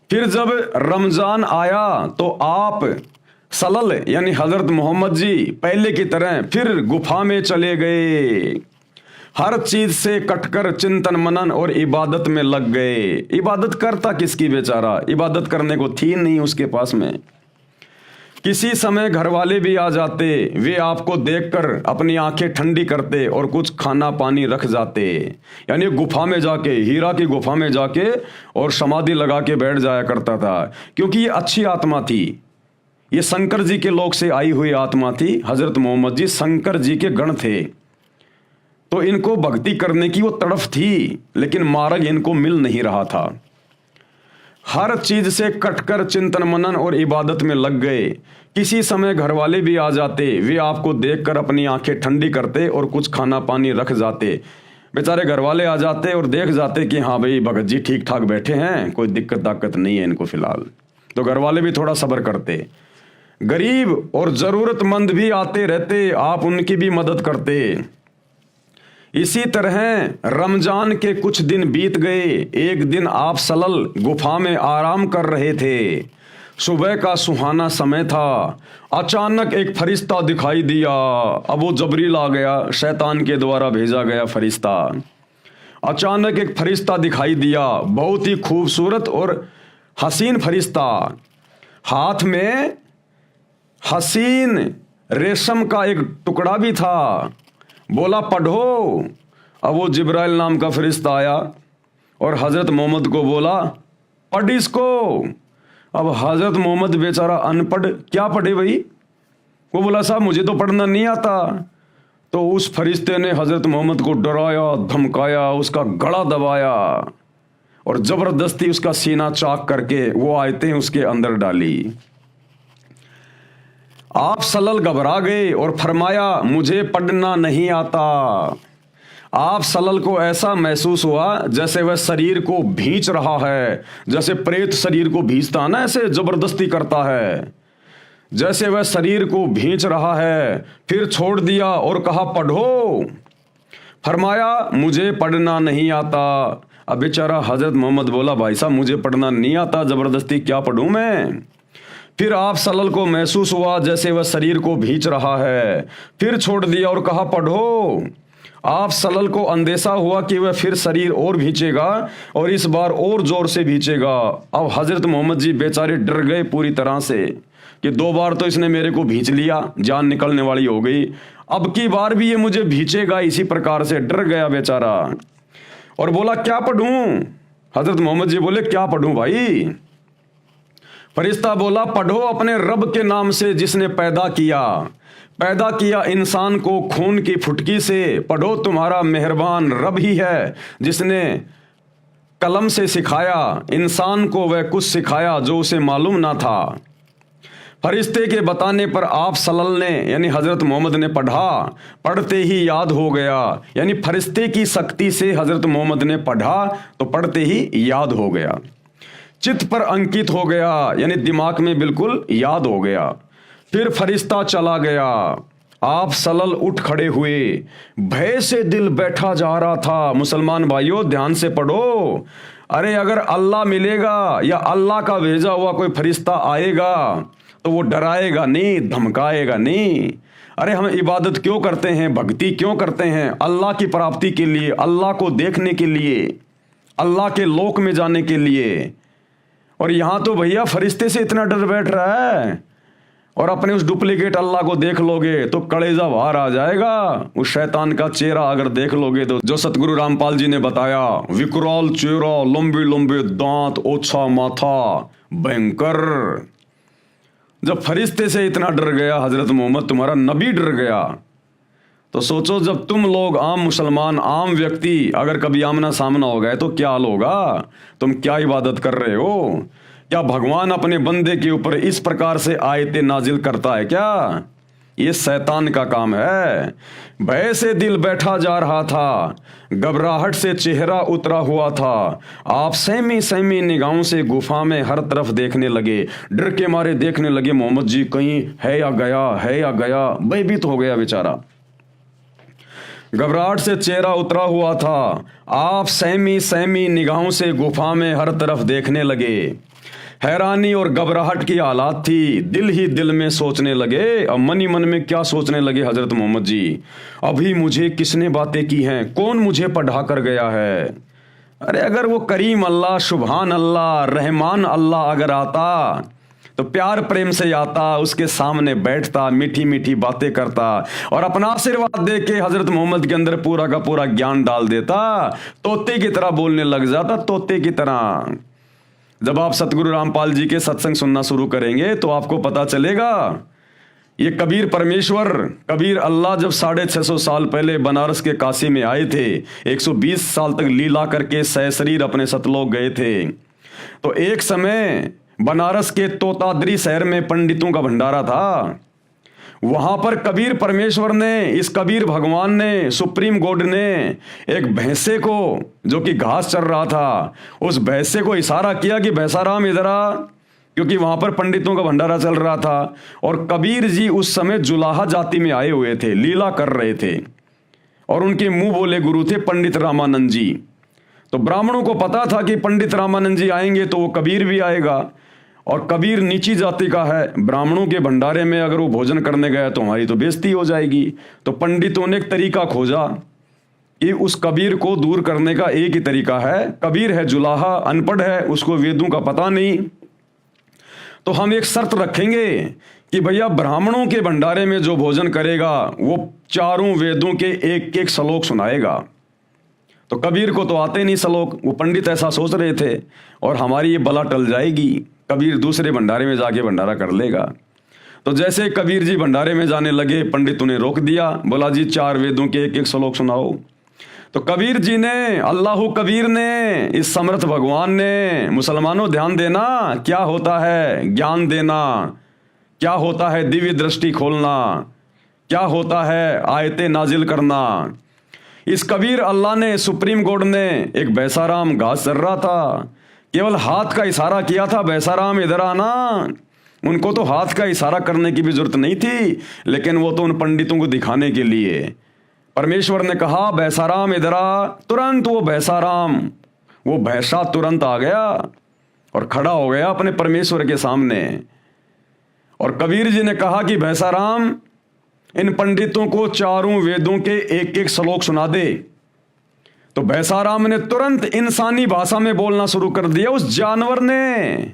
फिर जब रमजान आया तो आप सलल यानी हजरत मोहम्मद जी पहले की तरह फिर गुफा में चले गए, हर चीज से कटकर चिंतन मनन और इबादत में लग गए। इबादत करता किसकी बेचारा? इबादत करने को थी नहीं उसके पास में। किसी समय घर वाले भी आ जाते, वे आपको देखकर अपनी आंखें ठंडी करते और कुछ खाना पानी रख जाते। यानी गुफा में जाके, हीरा की गुफा में जाके और समाधि लगा के बैठ जाया करता था, क्योंकि ये अच्छी आत्मा थी, ये शंकर जी के लोक से आई हुई आत्मा थी। हजरत मोहम्मद जी शंकर जी के गण थे, तो इनको भक्ति करने की वो तड़फ थी, लेकिन मार्ग इनको मिल नहीं रहा था। हर चीज से कटकर चिंतन मनन और इबादत में लग गए। किसी समय घर वाले भी आ जाते, वे आपको देखकर अपनी आंखें ठंडी करते और कुछ खाना पानी रख जाते। बेचारे घर वाले आ जाते और देख जाते कि हाँ भाई भगत जी ठीक ठाक बैठे हैं, कोई दिक्कत ताकत नहीं है इनको फिलहाल, तो घर वाले भी थोड़ा सब्र करते। गरीब और जरूरतमंद भी आते रहते, आप उनकी भी मदद करते। इसी तरह रमजान के कुछ दिन बीत गए। एक दिन आप सलल गुफा में आराम कर रहे थे, सुबह का सुहाना समय था। अचानक एक फरिश्ता दिखाई दिया। अब वो जबरील आ गया, शैतान के द्वारा भेजा गया फरिश्ता। अचानक एक फरिश्ता दिखाई दिया, बहुत ही खूबसूरत और हसीन फरिश्ता, हाथ में हसीन रेशम का एक टुकड़ा भी था। बोला पढ़ो। अब वो जिब्राइल नाम का फरिश्ता आया और हजरत मोहम्मद को बोला पढ़ इसको। अब हजरत मोहम्मद बेचारा अनपढ़, क्या पढ़े भाई? वो बोला साहब मुझे तो पढ़ना नहीं आता। तो उस फरिश्ते ने हजरत मोहम्मद को डराया, धमकाया, उसका गला दबाया और जबरदस्ती उसका सीना चाक करके वो आयतें उसके अंदर डाली। आप सलल घबरा गए और फरमाया मुझे पढ़ना नहीं आता। आप सलल को ऐसा महसूस हुआ जैसे वह शरीर को भींच रहा है, जैसे प्रेत शरीर को भींचता है ना, ऐसे जबरदस्ती करता है, जैसे वह शरीर को भींच रहा है। फिर छोड़ दिया और कहा पढ़ो। फरमाया मुझे पढ़ना नहीं आता। अब बेचारा हजरत मोहम्मद बोला भाई साहब मुझे पढ़ना नहीं आता, जबरदस्ती क्या पढ़ूं मैं? फिर आप सलल को महसूस हुआ जैसे वह शरीर को भींच रहा है, फिर छोड़ दिया और कहा पढ़ो। आप सलल को अंदेशा हुआ कि वह फिर शरीर और भींचेगा और इस बार और जोर से भींचेगा। अब हजरत मोहम्मद जी बेचारे डर गए पूरी तरह से कि 2 बार तो इसने मेरे को भींच लिया, जान निकलने वाली हो गई, अब की बार भी ये मुझे भींचेगा। इसी प्रकार से डर गया बेचारा और बोला क्या पढ़ूं? हजरत मोहम्मद जी बोले क्या पढ़ूं भाई? फरिश्ता बोला पढ़ो अपने रब के नाम से जिसने पैदा किया इंसान को खून की फुटकी से। पढ़ो तुम्हारा मेहरबान रब ही है जिसने कलम से सिखाया इंसान को वह कुछ सिखाया जो उसे मालूम ना था। फरिश्ते के बताने पर आप सल्लल्लाहु ने यानी हजरत मोहम्मद ने पढ़ा, पढ़ते ही याद हो गया। यानी फरिश्ते की शक्ति से हजरत मोहम्मद ने पढ़ा तो पढ़ते ही याद हो गया, चित्त पर अंकित हो गया, यानी दिमाग में बिल्कुल याद हो गया। फिर फरिश्ता चला गया। आप सलल उठ खड़े हुए, भय से दिल बैठा जा रहा था। मुसलमान भाइयों ध्यान से पढ़ो। अरे अगर अल्लाह मिलेगा या अल्लाह का भेजा हुआ कोई फरिश्ता आएगा तो वो डराएगा नहीं, धमकाएगा नहीं। अरे हम इबादत क्यों करते हैं, भक्ति क्यों करते हैं? अल्लाह की प्राप्ति के लिए, अल्लाह को देखने के लिए, अल्लाह के लोक में जाने के लिए। और यहां तो भैया फरिश्ते से इतना डर बैठ रहा है और अपने उस डुप्लीकेट अल्लाह को देख लोगे तो कलेजा बाहर आ जाएगा। उस शैतान का चेहरा अगर देख लोगे तो जो सतगुरु रामपाल जी ने बताया, विकराल चेहरा, लंबे लंबे दांत, ओछा माथा, भयंकर। जब फरिश्ते से इतना डर गया हजरत मोहम्मद, तुम्हारा नबी डर गया, तो सोचो जब तुम लोग आम मुसलमान, आम व्यक्ति अगर कभी आमना सामना हो गए तो क्या हाल होगा? तुम क्या इबादत कर रहे हो? क्या भगवान अपने बंदे के ऊपर इस प्रकार से आयतें नाजिल करता है क्या? ये शैतान का काम है। भय से दिल बैठा जा रहा था, घबराहट से चेहरा उतरा हुआ था। आप सहमी सहमी निगाहों से गुफा में हर तरफ देखने लगे, डर के मारे देखने लगे मोहम्मद जी कहीं है या गया, है या गया। भयभीत हो गया बेचारा, घबराहट से चेहरा उतरा हुआ था। आप सहमी सहमी निगाहों से गुफा में हर तरफ देखने लगे। हैरानी और घबराहट की हालात थी। दिल ही दिल में सोचने लगे। अब मन ही मन में क्या सोचने लगे हजरत मोहम्मद जी, अभी मुझे किसने बातें की हैं, कौन मुझे पढ़ा कर गया है। अरे अगर वो करीम अल्लाह, सुभान अल्लाह, रहमान अल्लाह अगर आता तो प्यार प्रेम से आता, उसके सामने बैठता, मीठी मीठी बातें करता और अपना आशीर्वाद दे के हजरत मोहम्मद के अंदर पूरा का पूरा ज्ञान डाल देता। तोते की तरह बोलने लग जाता, तोते की तरह। जब आप सतगुरु रामपाल जी के सत्संग सुनना शुरू करेंगे तो आपको पता चलेगा ये कबीर परमेश्वर, कबीर अल्लाह जब 650 साल पहले बनारस के काशी में आए थे, 120 साल तक लीला करके सहशरीर अपने सतलोक गए थे। तो एक समय बनारस के तोताद्री शहर में पंडितों का भंडारा था। वहां पर कबीर परमेश्वर ने, इस कबीर भगवान ने, सुप्रीम गॉड ने एक भैंसे को जो कि घास चर रहा था, उस भैंसे को इशारा किया कि भैंसाराम इधर आ, क्योंकि वहां पर पंडितों का भंडारा चल रहा था। और कबीर जी उस समय जुलाहा जाति में आए हुए थे, लीला कर रहे थे और उनके मुंह बोले गुरु थे पंडित रामानंद जी। तो ब्राह्मणों को पता था कि पंडित रामानंद जी आएंगे तो वो कबीर भी आएगा, और कबीर नीची जाति का है। ब्राह्मणों के भंडारे में अगर वो भोजन करने गया तो हमारी तो बेइज्जती हो जाएगी। तो पंडितों ने एक तरीका खोजा कि उस कबीर को दूर करने का एक ही तरीका है। कबीर है जुलाहा, अनपढ़ है, उसको वेदों का पता नहीं, तो हम एक शर्त रखेंगे कि भैया ब्राह्मणों के भंडारे में जो भोजन करेगा वो चारों वेदों के एक एक श्लोक सुनाएगा। तो कबीर को तो आते नहीं श्लोक, वो पंडित ऐसा सोच रहे थे और हमारी ये बला टल जाएगी, कबीर दूसरे भंडारे में जाके भंडारा कर लेगा। तो जैसे कबीर जी भंडारे में जाने लगे, पंडितों ने रोक दिया, बोला जी 4 वेदों के एक एक श्लोक सुनाओ। तो कबीर जी ने, अल्लाह कबीर ने, इस समर्थ भगवान ने, मुसलमानों ध्यान देना, क्या होता है ज्ञान देना, क्या होता है दिव्य दृष्टि खोलना, क्या होता है आयतें नाजिल करना। इस कबीर अल्लाह ने, सुप्रीम गॉड ने, एक भैंसाराम घास चर रहा था, केवल हाथ का इशारा किया था, भैंसाराम इधर आना। उनको तो हाथ का इशारा करने की भी जरूरत नहीं थी, लेकिन वो तो उन पंडितों को दिखाने के लिए परमेश्वर ने कहा भैंसाराम इधर आ। तुरंत वो भैंसाराम, वो भैंसा तुरंत आ गया और खड़ा हो गया अपने परमेश्वर के सामने। और कबीर जी ने कहा कि भैंसाराम, इन पंडितों को चारों वेदों के एक एक श्लोक सुना दे। तो भैंसाराम ने तुरंत इंसानी भाषा में बोलना शुरू कर दिया। उस जानवर ने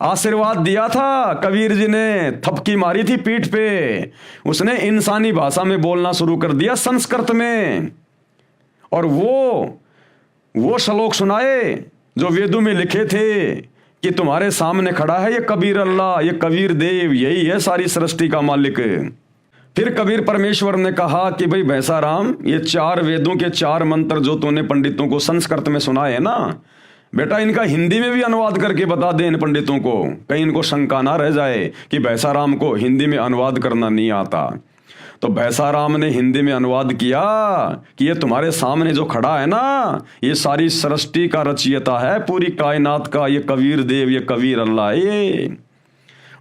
आशीर्वाद दिया था, कबीर जी ने थपकी मारी थी पीठ पे, उसने इंसानी भाषा में बोलना शुरू कर दिया, संस्कृत में। और वो श्लोक सुनाए जो वेदों में लिखे थे कि तुम्हारे सामने खड़ा है ये कबीर अल्लाह, ये कबीर देव, यही है सारी सृष्टि का मालिक। फिर कबीर परमेश्वर ने कहा कि भाई भैंसाराम, ये 4 वेदों के 4 मंत्र जो तूने पंडितों को संस्कृत में सुनाए ना, बेटा इनका हिंदी में भी अनुवाद करके बता दे इन पंडितों को, कहीं इनको शंका ना रह जाए कि भैंसाराम को हिंदी में अनुवाद करना नहीं आता। तो भैंसाराम ने हिंदी में अनुवाद किया कि ये तुम्हारे सामने जो खड़ा है ना, ये सारी सृष्टि का रचयिता है, पूरी कायनात का, ये कबीर देव, ये कबीर अल्लाह है ये।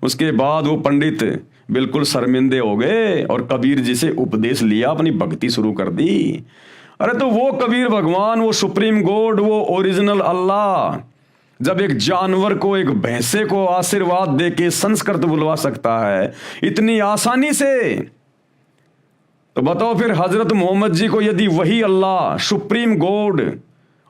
उसके बाद वो पंडित बिल्कुल शर्मिंदे हो गए और कबीर जी से उपदेश लिया, अपनी भक्ति शुरू कर दी। अरे तो वो कबीर भगवान, वो सुप्रीम गॉड, वो ओरिजिनल अल्लाह जब एक जानवर को, एक भैंसे को आशीर्वाद दे के संस्कृत बुलवा सकता है इतनी आसानी से, तो बताओ फिर हजरत मोहम्मद जी को यदि वही अल्लाह, सुप्रीम गॉड,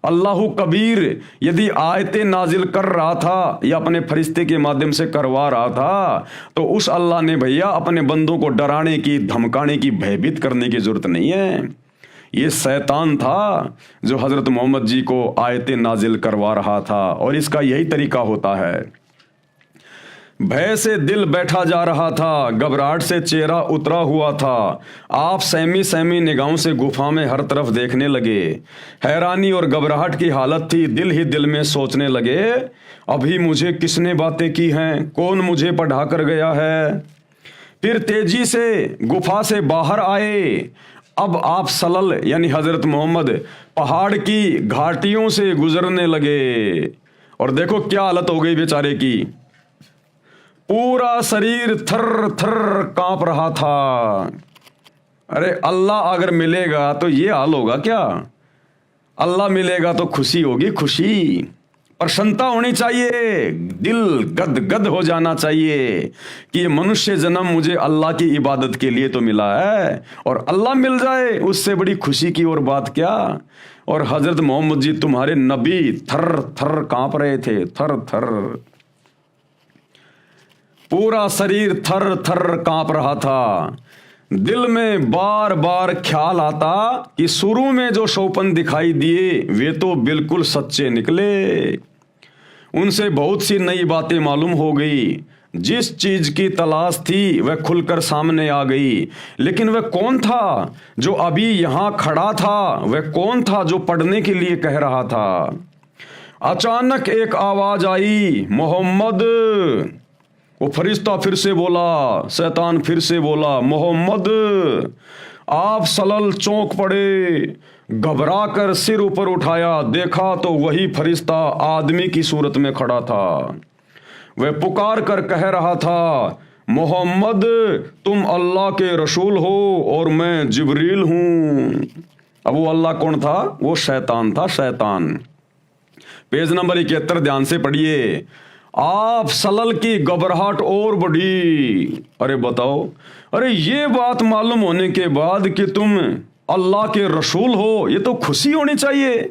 अल्लाह कबीर यदि आयतें नाजिल कर रहा था या अपने फरिश्ते के माध्यम से करवा रहा था, तो उस अल्लाह ने भैया अपने बंदों को डराने की, धमकाने की, भयभीत करने की जरूरत नहीं है। ये शैतान था जो हजरत मोहम्मद जी को आयतें नाजिल करवा रहा था, और इसका यही तरीका होता है। भय से दिल बैठा जा रहा था, घबराहट से चेहरा उतरा हुआ था। आप सहमी सहमी निगाहों से गुफा में हर तरफ देखने लगे। हैरानी और घबराहट की हालत थी। दिल ही दिल में सोचने लगे, अभी मुझे किसने बातें की हैं, कौन मुझे पढ़ा कर गया है। फिर तेजी से गुफा से बाहर आए। अब आप सल्लल्लाहु यानी हजरत मोहम्मद पहाड़ की घाटियों से गुजरने लगे और देखो क्या हालत हो गई बेचारे की, पूरा शरीर थर थर कांप रहा था। अरे अल्लाह अगर मिलेगा तो ये हाल होगा क्या? अल्लाह मिलेगा तो खुशी होगी, खुशी, प्रसन्नता होनी चाहिए, दिल गद गद हो जाना चाहिए कि ये मनुष्य जन्म मुझे अल्लाह की इबादत के लिए तो मिला है, और अल्लाह मिल जाए उससे बड़ी खुशी की और बात क्या। और हजरत मोहम्मद जी तुम्हारे नबी थर थर कांप रहे थे, थर थर, पूरा शरीर थर थर कांप रहा था। दिल में बार बार ख्याल आता कि शुरू में जो शोपन दिखाई दिए वे तो बिल्कुल सच्चे निकले, उनसे बहुत सी नई बातें मालूम हो गई, जिस चीज की तलाश थी वह खुलकर सामने आ गई। लेकिन वह कौन था जो अभी यहां खड़ा था? वह कौन था जो पढ़ने के लिए कह रहा था? अचानक एक आवाज आई, मोहम्मद। वो फरिश्ता फिर से बोला, शैतान फिर से बोला, मोहम्मद। आप सलल चौंक पड़े, घबरा कर सिर ऊपर उठाया, देखा तो वही फरिश्ता आदमी की सूरत में खड़ा था। वह पुकार कर कह रहा था, मोहम्मद तुम अल्लाह के रसूल हो और मैं जिब्रील हूं। अब वो अल्लाह कौन था? वो शैतान था, शैतान। पेज नंबर 71 ध्यान से पढ़िए। आप सलल की घबराहट और बढ़ी। अरे बताओ, अरे ये बात मालूम होने के बाद कि तुम अल्लाह के रसूल हो, ये तो खुशी होनी चाहिए।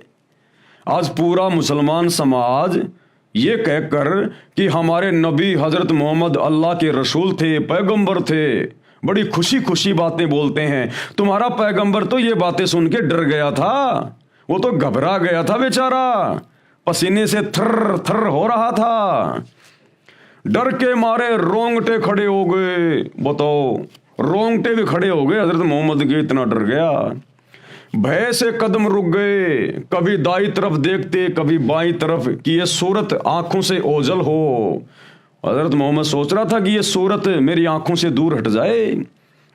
आज पूरा मुसलमान समाज ये कहकर कि हमारे नबी हजरत मोहम्मद अल्लाह के रसूल थे, पैगंबर थे, बड़ी खुशी खुशी बातें बोलते हैं। तुम्हारा पैगंबर तो ये बातें सुन के डर गया था, वो तो घबरा गया था बेचारा, पसीने से थर थर हो रहा था, डर के मारे रोंगटे खड़े हो गए। बताओ, रोंगटे भी खड़े हो गए हजरत मोहम्मद के, इतना डर गया। भय से कदम रुक गए, कभी दाई तरफ देखते कभी बाई तरफ कि ये सूरत आंखों से ओझल हो। हजरत मोहम्मद सोच रहा था कि ये सूरत मेरी आंखों से दूर हट जाए।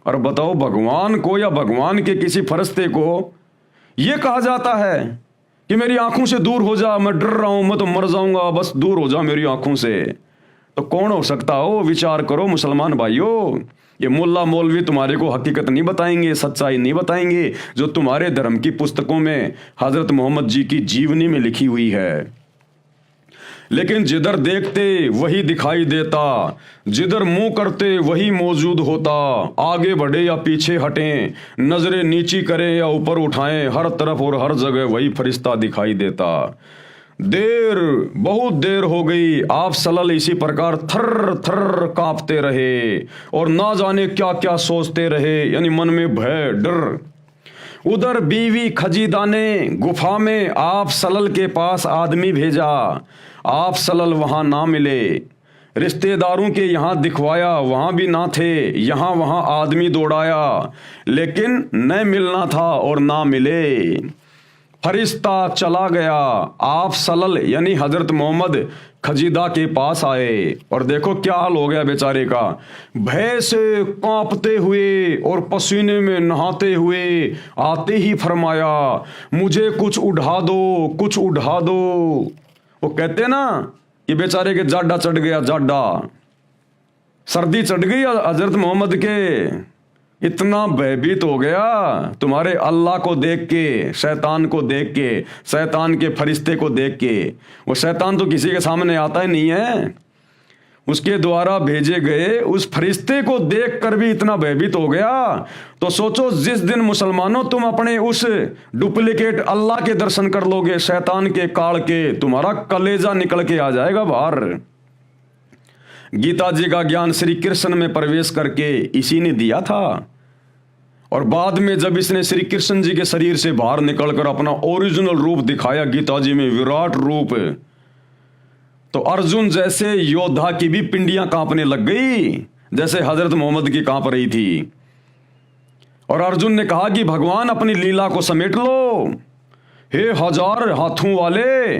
और बताओ, भगवान को या भगवान के किसी फरिश्ते को ये कहा जाता है कि मेरी आंखों से दूर हो जा, मैं डर रहा हूं, मैं तो मर जाऊंगा, बस दूर हो जा मेरी आंखों से। तो कौन हो सकता हो? विचार करो मुसलमान भाइयों। ये मुल्ला मौलवी तुम्हारे को हकीकत नहीं बताएंगे, सच्चाई नहीं बताएंगे जो तुम्हारे धर्म की पुस्तकों में हजरत मोहम्मद जी की जीवनी में लिखी हुई है। लेकिन जिधर देखते वही दिखाई देता, जिधर मुंह करते वही मौजूद होता। आगे बढ़े या पीछे हटें, नजरें नीची करें या ऊपर उठाएं, हर तरफ और हर जगह वही फरिश्ता दिखाई देता। देर, बहुत देर हो गई। आप सल्लल्लाहु इसी प्रकार थर थर कांपते रहे और ना जाने क्या क्या सोचते रहे, यानी मन में भय, डर। उधर बीवी खजीदा ने गुफा में आप सल्लल्लाहु के पास आदमी भेजा। आप सल्लल्लाहु वहां ना मिले, रिश्तेदारों के यहाँ दिखवाया, वहां भी ना थे, यहाँ वहां आदमी दौड़ाया, लेकिन न मिलना था और ना मिले। फरिश्ता चला गया। आप सल्लल्लाहु यानी हजरत मोहम्मद खजीदा के पास आए और देखो क्या हाल हो गया बेचारे का। भय से कांपते हुए और पसीने में नहाते हुए आते ही फरमाया, मुझे कुछ उठा दो, कुछ उठा दो। वो कहते ना कि बेचारे के जाडा चढ़ गया, जाडा, सर्दी चढ़ गई हजरत मोहम्मद के। इतना भयभीत हो गया तुम्हारे अल्लाह को देख के, शैतान को देख के, शैतान के फरिश्ते को देख के। वो शैतान तो किसी के सामने आता ही नहीं है, उसके द्वारा भेजे गए उस फरिश्ते को देख कर भी इतना भयभीत हो गया। तो सोचो, जिस दिन मुसलमानों तुम अपने उस डुप्लीकेट अल्लाह के दर्शन कर लोगे, शैतान के काल के, तुम्हारा कलेजा निकल के आ जाएगा बाहर। गीता जी का ज्ञान श्री कृष्ण में प्रवेश करके इसी ने दिया था। और बाद में जब इसने श्री कृष्ण जी के शरीर से बाहर निकलकर अपना ओरिजिनल रूप दिखाया गीता जी में, विराट रूप, तो अर्जुन जैसे योद्धा की भी पिंडियां कांपने लग गई, जैसे हजरत मोहम्मद की कांप रही थी। और अर्जुन ने कहा कि भगवान अपनी लीला को समेट लो, हे हजार हाथों वाले,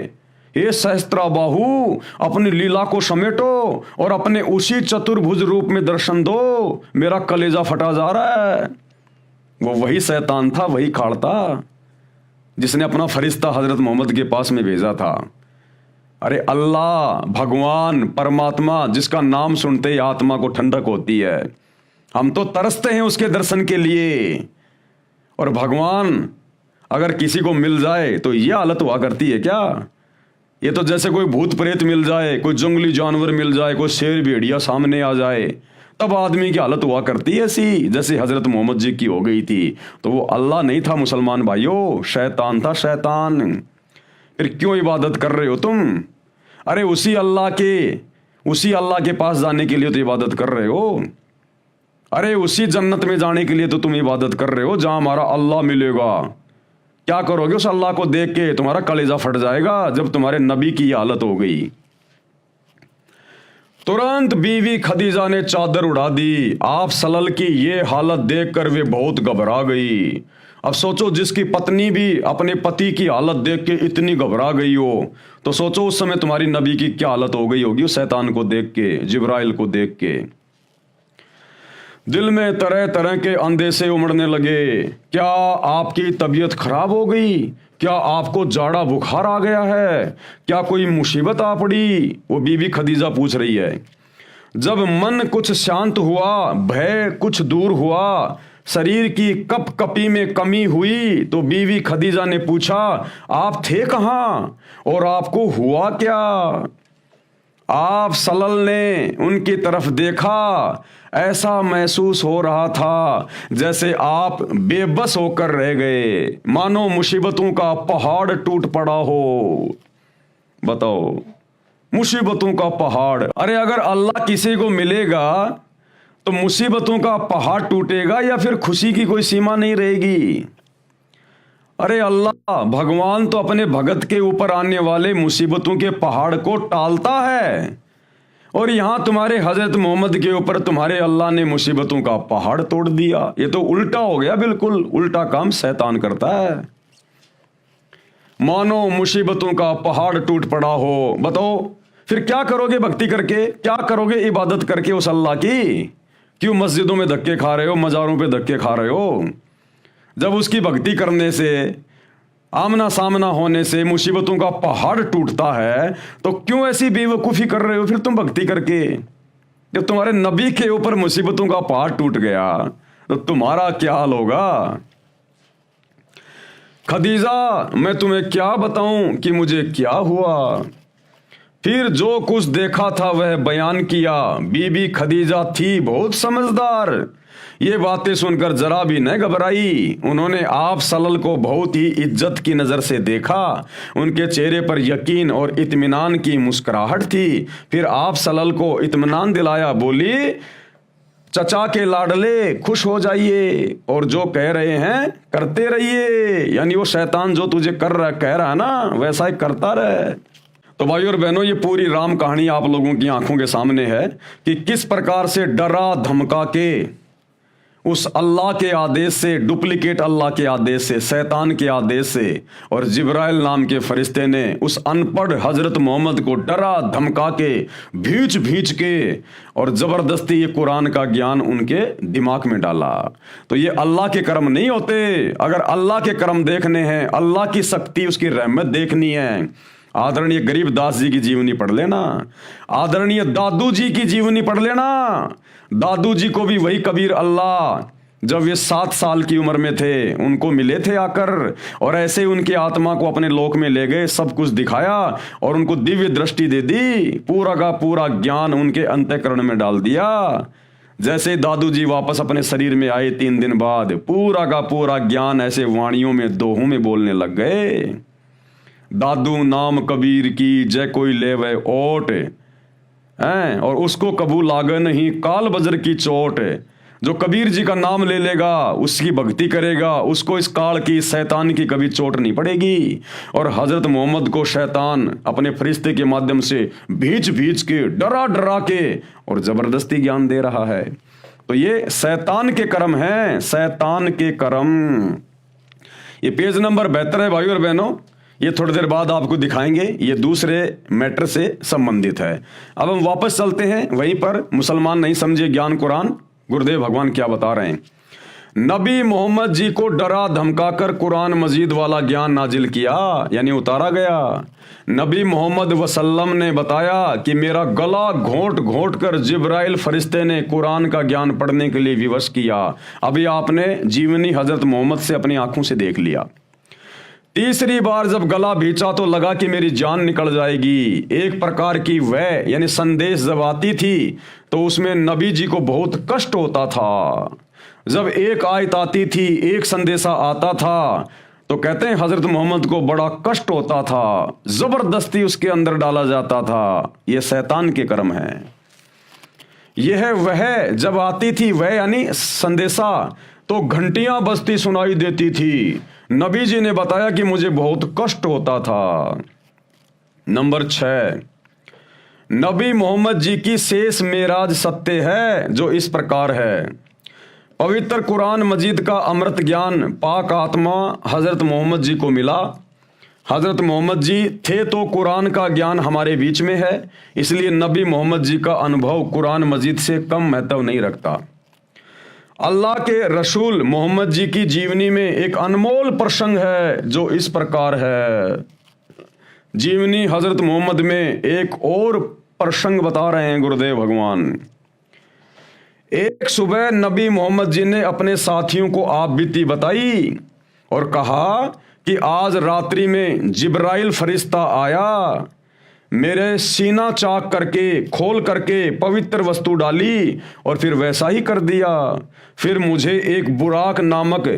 हे सहस्त्राबाहु, अपनी लीला को समेटो और अपने उसी चतुर्भुज रूप में दर्शन दो, मेरा कलेजा फटा जा रहा है। वो वही शैतान था, वही खाड़ था जिसने अपना फरिश्ता हजरत मोहम्मद के पास में भेजा था। अरे अल्लाह, भगवान, परमात्मा, जिसका नाम सुनते ही आत्मा को ठंडक होती है, हम तो तरसते हैं उसके दर्शन के लिए। और भगवान अगर किसी को मिल जाए तो ये हालत हुआ करती है क्या? ये तो जैसे कोई भूत प्रेत मिल जाए, कोई जंगली जानवर मिल जाए, कोई शेर भेड़िया सामने आ जाए, तब आदमी की हालत हुआ करती है ऐसी, जैसे हजरत मोहम्मद जी की हो गई थी। तो वो अल्लाह नहीं था मुसलमान भाइयों, शैतान था, शैतान। फिर क्यों इबादत कर रहे हो तुम? अरे उसी अल्लाह के पास जाने के लिए तो इबादत कर रहे हो। अरे उसी जन्नत में जाने के लिए तो तुम इबादत कर रहे हो जहां हमारा अल्लाह मिलेगा। क्या करोगे उस अल्लाह को देख के? तुम्हारा कलेजा फट जाएगा जब तुम्हारे नबी की ये हालत हो गई। तुरंत बीवी खदीजा ने चादर उड़ा दी। आप सल्लल्लाहु की ये हालत देखकर वे बहुत घबरा गई। अब सोचो, जिसकी पत्नी भी अपने पति की हालत देख के इतनी घबरा गई हो, तो सोचो उस समय तुम्हारी नबी की क्या हालत हो गई होगी उस शैतान को देख के, जिब्राइल को देख के। दिल में तरह तरह के अंदेशे उमड़ने लगे। क्या आपकी तबीयत खराब हो गई? क्या आपको जाड़ा बुखार आ गया है? क्या कोई मुसीबत आ पड़ी? वो बीबी खदीजा पूछ रही है। जब मन कुछ शांत हुआ, भय कुछ दूर हुआ, शरीर की कपकपी में कमी हुई, तो बीवी खदीजा ने पूछा, आप थे कहाँ और आपको हुआ क्या? आप सल्लल्लाहु ने उनकी तरफ देखा। ऐसा महसूस हो रहा था जैसे आप बेबस होकर रह गए, मानो मुसीबतों का पहाड़ टूट पड़ा हो। बताओ, मुसीबतों का पहाड़। अरे अगर अल्लाह किसी को मिलेगा तो मुसीबतों का पहाड़ टूटेगा या फिर खुशी की कोई सीमा नहीं रहेगी? अरे अल्लाह भगवान तो अपने भगत के ऊपर आने वाले मुसीबतों के पहाड़ को टालता है, और यहां तुम्हारे हजरत मोहम्मद के ऊपर तुम्हारे अल्लाह ने मुसीबतों का पहाड़ तोड़ दिया। ये तो उल्टा हो गया, बिल्कुल उल्टा काम शैतान करता है। मानो मुसीबतों का पहाड़ टूट पड़ा हो। बताओ फिर क्या करोगे भक्ति करके? क्या करोगे इबादत करके उस अल्लाह की? क्यों मस्जिदों में धक्के खा रहे हो, मज़ारों पे धक्के खा रहे हो? जब उसकी भक्ति करने से, आमना सामना होने से मुसीबतों का पहाड़ टूटता है, तो क्यों ऐसी बेवकूफ़ी कर रहे हो फिर तुम भक्ति करके? जब तुम्हारे नबी के ऊपर मुसीबतों का पहाड़ टूट गया तो तुम्हारा क्या हाल होगा? खदीजा, मैं तुम्हें क्या बताऊं कि मुझे क्या हुआ? फिर जो कुछ देखा था वह बयान किया। बीबी खदीजा थी बहुत समझदार। ये बातें सुनकर जरा भी न घबराई। उन्होंने आप सल्लल्लाहु को बहुत ही इज्जत की नज़र से देखा। उनके चेहरे पर यकीन और इत्मीनान की मुस्कुराहट थी। फिर आप सल्लल्लाहु को इत्मीनान दिलाया। बोली, चचा के लाडले, खुश हो जाइए और जो कह रहे हैं करते रहिए। यानी वो शैतान जो तुझे कह रहा है ना, वैसा ही करता रहे। तो भाइयों और बहनों, ये पूरी राम कहानी आप लोगों की आंखों के सामने है कि किस प्रकार से डरा धमका के उस अल्लाह के आदेश से, डुप्लीकेट अल्लाह के आदेश से, शैतान के आदेश से, और जिब्राइल नाम के फरिश्ते ने उस अनपढ़ हजरत मोहम्मद को डरा धमका के, भींच भींच के और ज़बरदस्ती ये कुरान का ज्ञान उनके दिमाग में डाला। तो ये अल्लाह के कर्म नहीं होते। अगर अल्लाह के कर्म देखने हैं, अल्लाह की शक्ति, उसकी रहमत देखनी है, आदरणीय गरीबदास जी की जीवनी पढ़ लेना, आदरणीय दादू जी की जीवनी पढ़ लेना। दादू जी को भी वही कबीर अल्लाह जब ये 7 साल की उम्र में थे उनको मिले थे आकर, और ऐसे उनकी आत्मा को अपने लोक में ले गए, सब कुछ दिखाया और उनको दिव्य दृष्टि दे दी, पूरा का पूरा ज्ञान उनके अंतःकरण में डाल दिया। जैसे दादू जी वापस अपने शरीर में आए 3 दिन बाद, पूरा का पूरा ज्ञान ऐसे वाणियों में, दोहों में बोलने लग गए। दादू नाम कबीर की, जय कोई ले वह ओट हैं, और उसको कबूल आगे नहीं काल बजर की चोट। जो कबीर जी का नाम ले लेगा, उसकी भक्ति करेगा, उसको इस काल की, शैतान की कभी चोट नहीं पड़ेगी। और हजरत मोहम्मद को शैतान अपने फरिश्ते के माध्यम से भींच भींच के, डरा डरा के और जबरदस्ती ज्ञान दे रहा है। तो ये शैतान के कर्म हैं, शैतान के कर्म। ये पेज नंबर 72 है भाइयों और बहनों। ये थोड़ी देर बाद आपको दिखाएंगे, ये दूसरे मैटर से संबंधित है। अब हम वापस चलते हैं वहीं पर। मुसलमान नहीं समझे ज्ञान कुरान, गुरुदेव भगवान क्या बता रहे हैं। नबी मोहम्मद जी को डरा धमकाकर कुरान मजीद वाला ज्ञान नाजिल किया, यानी उतारा गया। नबी मोहम्मद वसल्लम ने बताया कि मेरा गला घोंट घोंट कर जिब्राइल फरिश्ते ने कुरान का ज्ञान पढ़ने के लिए विवश किया। अभी आपने जीवनी हजरत मोहम्मद से अपनी आंखों से देख लिया। तीसरी बार जब गला भींचा तो लगा कि मेरी जान निकल जाएगी। एक प्रकार की वह यानी संदेश जब आती थी तो उसमें नबी जी को बहुत कष्ट होता था। जब एक आयत आती थी, एक संदेशा आता था, तो कहते हैं हजरत मोहम्मद को बड़ा कष्ट होता था, जबरदस्ती उसके अंदर डाला जाता था। यह शैतान के कर्म है। यह वह जब आती थी वह यानी संदेशा, तो घंटियां बजती सुनाई देती थी। नबी जी ने बताया कि मुझे बहुत कष्ट होता था। नंबर 6, नबी मोहम्मद जी की शेष मेराज सत्य है जो इस प्रकार है। पवित्र कुरान मजीद का अमृत ज्ञान पाक आत्मा हजरत मोहम्मद जी को मिला। हजरत मोहम्मद जी थे तो कुरान का ज्ञान हमारे बीच में है, इसलिए नबी मोहम्मद जी का अनुभव कुरान मजीद से कम महत्व नहीं रखता। अल्लाह के रसूल मोहम्मद जी की जीवनी में एक अनमोल प्रसंग है जो इस प्रकार है। जीवनी हजरत मोहम्मद में एक और प्रसंग बता रहे हैं गुरुदेव भगवान। एक सुबह नबी मोहम्मद जी ने अपने साथियों को आप बीती बताई और कहा कि आज रात्रि में जिब्राइल फरिश्ता आया, मेरे सीना चाक करके खोल करके पवित्र वस्तु डाली और फिर वैसा ही कर दिया। फिर मुझे एक बुराक नामक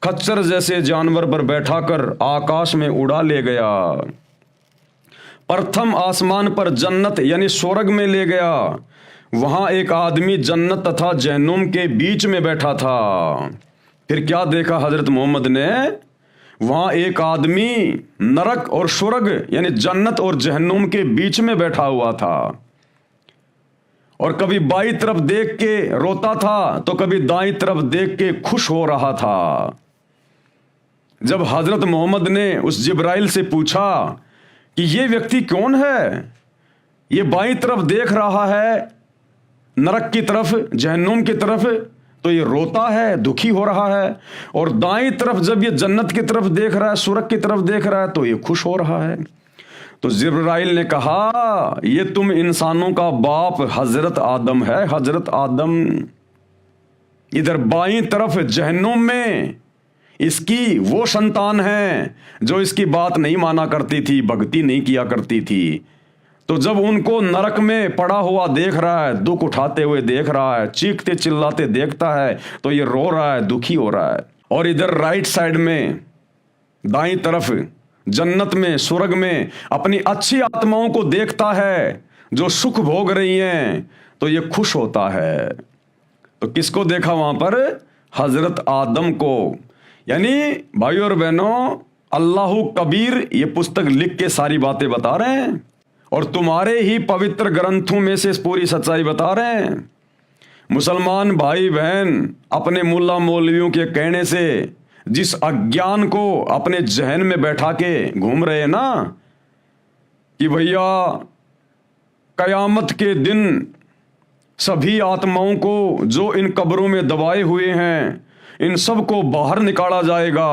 खच्चर जैसे जानवर पर बैठाकर आकाश में उड़ा ले गया। प्रथम आसमान पर जन्नत यानी स्वर्ग में ले गया। वहां एक आदमी जन्नत तथा जहन्नुम के बीच में बैठा था। फिर क्या देखा हजरत मोहम्मद ने? वहां एक आदमी नरक और स्वर्ग यानी जन्नत और जहन्नुम के बीच में बैठा हुआ था और कभी बाईं तरफ देख के रोता था तो कभी दाईं तरफ देख के खुश हो रहा था। जब हजरत मोहम्मद ने उस जिब्राइल से पूछा कि ये व्यक्ति कौन है, ये बाईं तरफ देख रहा है नरक की तरफ, जहन्नुम की तरफ, तो ये रोता है, दुखी हो रहा है, और दाईं तरफ जब ये जन्नत की तरफ देख रहा है, स्वर्ग की तरफ देख रहा है, तो ये खुश हो रहा है। तो जिब्राइल ने कहा, ये तुम इंसानों का बाप हजरत आदम है, हजरत आदम। इधर बाईं तरफ जहन्नुम में इसकी वो संतान है जो इसकी बात नहीं माना करती थी, भक्ति नहीं किया करती थी। तो जब उनको नरक में पड़ा हुआ देख रहा है, दुख उठाते हुए देख रहा है, चीखते चिल्लाते देखता है, तो ये रो रहा है, दुखी हो रहा है। और इधर राइट साइड में दाईं तरफ जन्नत में, स्वर्ग में अपनी अच्छी आत्माओं को देखता है जो सुख भोग रही हैं, तो ये खुश होता है। तो किसको देखा वहां पर? हजरत आदम को। यानी भाइयों और बहनों, अल्लाह कबीर ये पुस्तक लिख के सारी बातें बता रहे हैं और तुम्हारे ही पवित्र ग्रंथों में से पूरी सच्चाई बता रहे हैं। मुसलमान भाई बहन अपने मुल्ला मौलवियों के कहने से जिस अज्ञान को अपने जहन में बैठा के घूम रहे हैं ना कि भैया कयामत के दिन सभी आत्माओं को जो इन कब्रों में दबाए हुए हैं, इन सब को बाहर निकाला जाएगा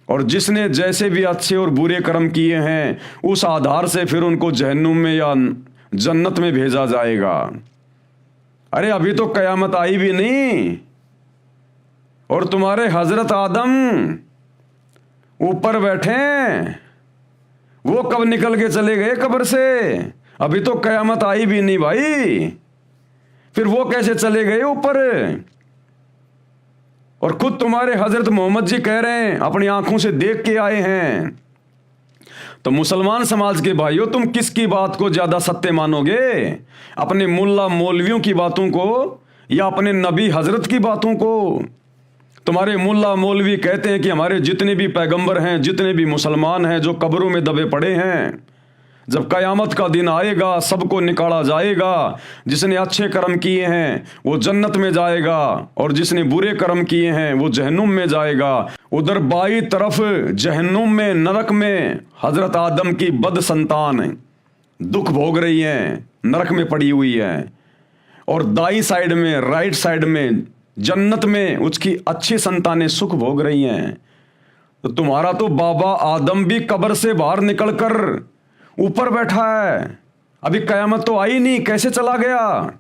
और जिसने जैसे भी अच्छे और बुरे कर्म किए हैं उस आधार से फिर उनको जहन्नुम में या जन्नत में भेजा जाएगा। अरे अभी तो कयामत आई भी नहीं और तुम्हारे हजरत आदम ऊपर बैठे, वो कब निकल के चले गए कब्र से? अभी तो कयामत आई भी नहीं भाई, फिर वो कैसे चले गए ऊपर? और खुद तुम्हारे हजरत मोहम्मद जी कह रहे हैं, अपनी आंखों से देख के आए हैं। तो मुसलमान समाज के भाइयों, तुम किसकी बात को ज्यादा सत्य मानोगे? अपने मुल्ला मौलवियों की बातों को या अपने नबी हजरत की बातों को? तुम्हारे मुल्ला मौलवी कहते हैं कि हमारे जितने भी पैगंबर हैं, जितने भी मुसलमान हैं जो कब्रों में दबे पड़े हैं, जब कयामत का दिन आएगा सबको निकाला जाएगा। जिसने अच्छे कर्म किए हैं वो जन्नत में जाएगा और जिसने बुरे कर्म किए हैं वो जहन्नुम में जाएगा। उधर बाई तरफ जहन्नुम में, नरक में हजरत आदम की बद संतान दुख भोग रही हैं, नरक में पड़ी हुई है। और दाई साइड में, राइट साइड में, जन्नत में उसकी अच्छी संतानें सुख भोग रही हैं। तो तुम्हारा तो बाबा आदम भी कब्र से बाहर निकलकर ऊपर बैठा है, अभी कयामत तो आई नहीं, कैसे चला गया?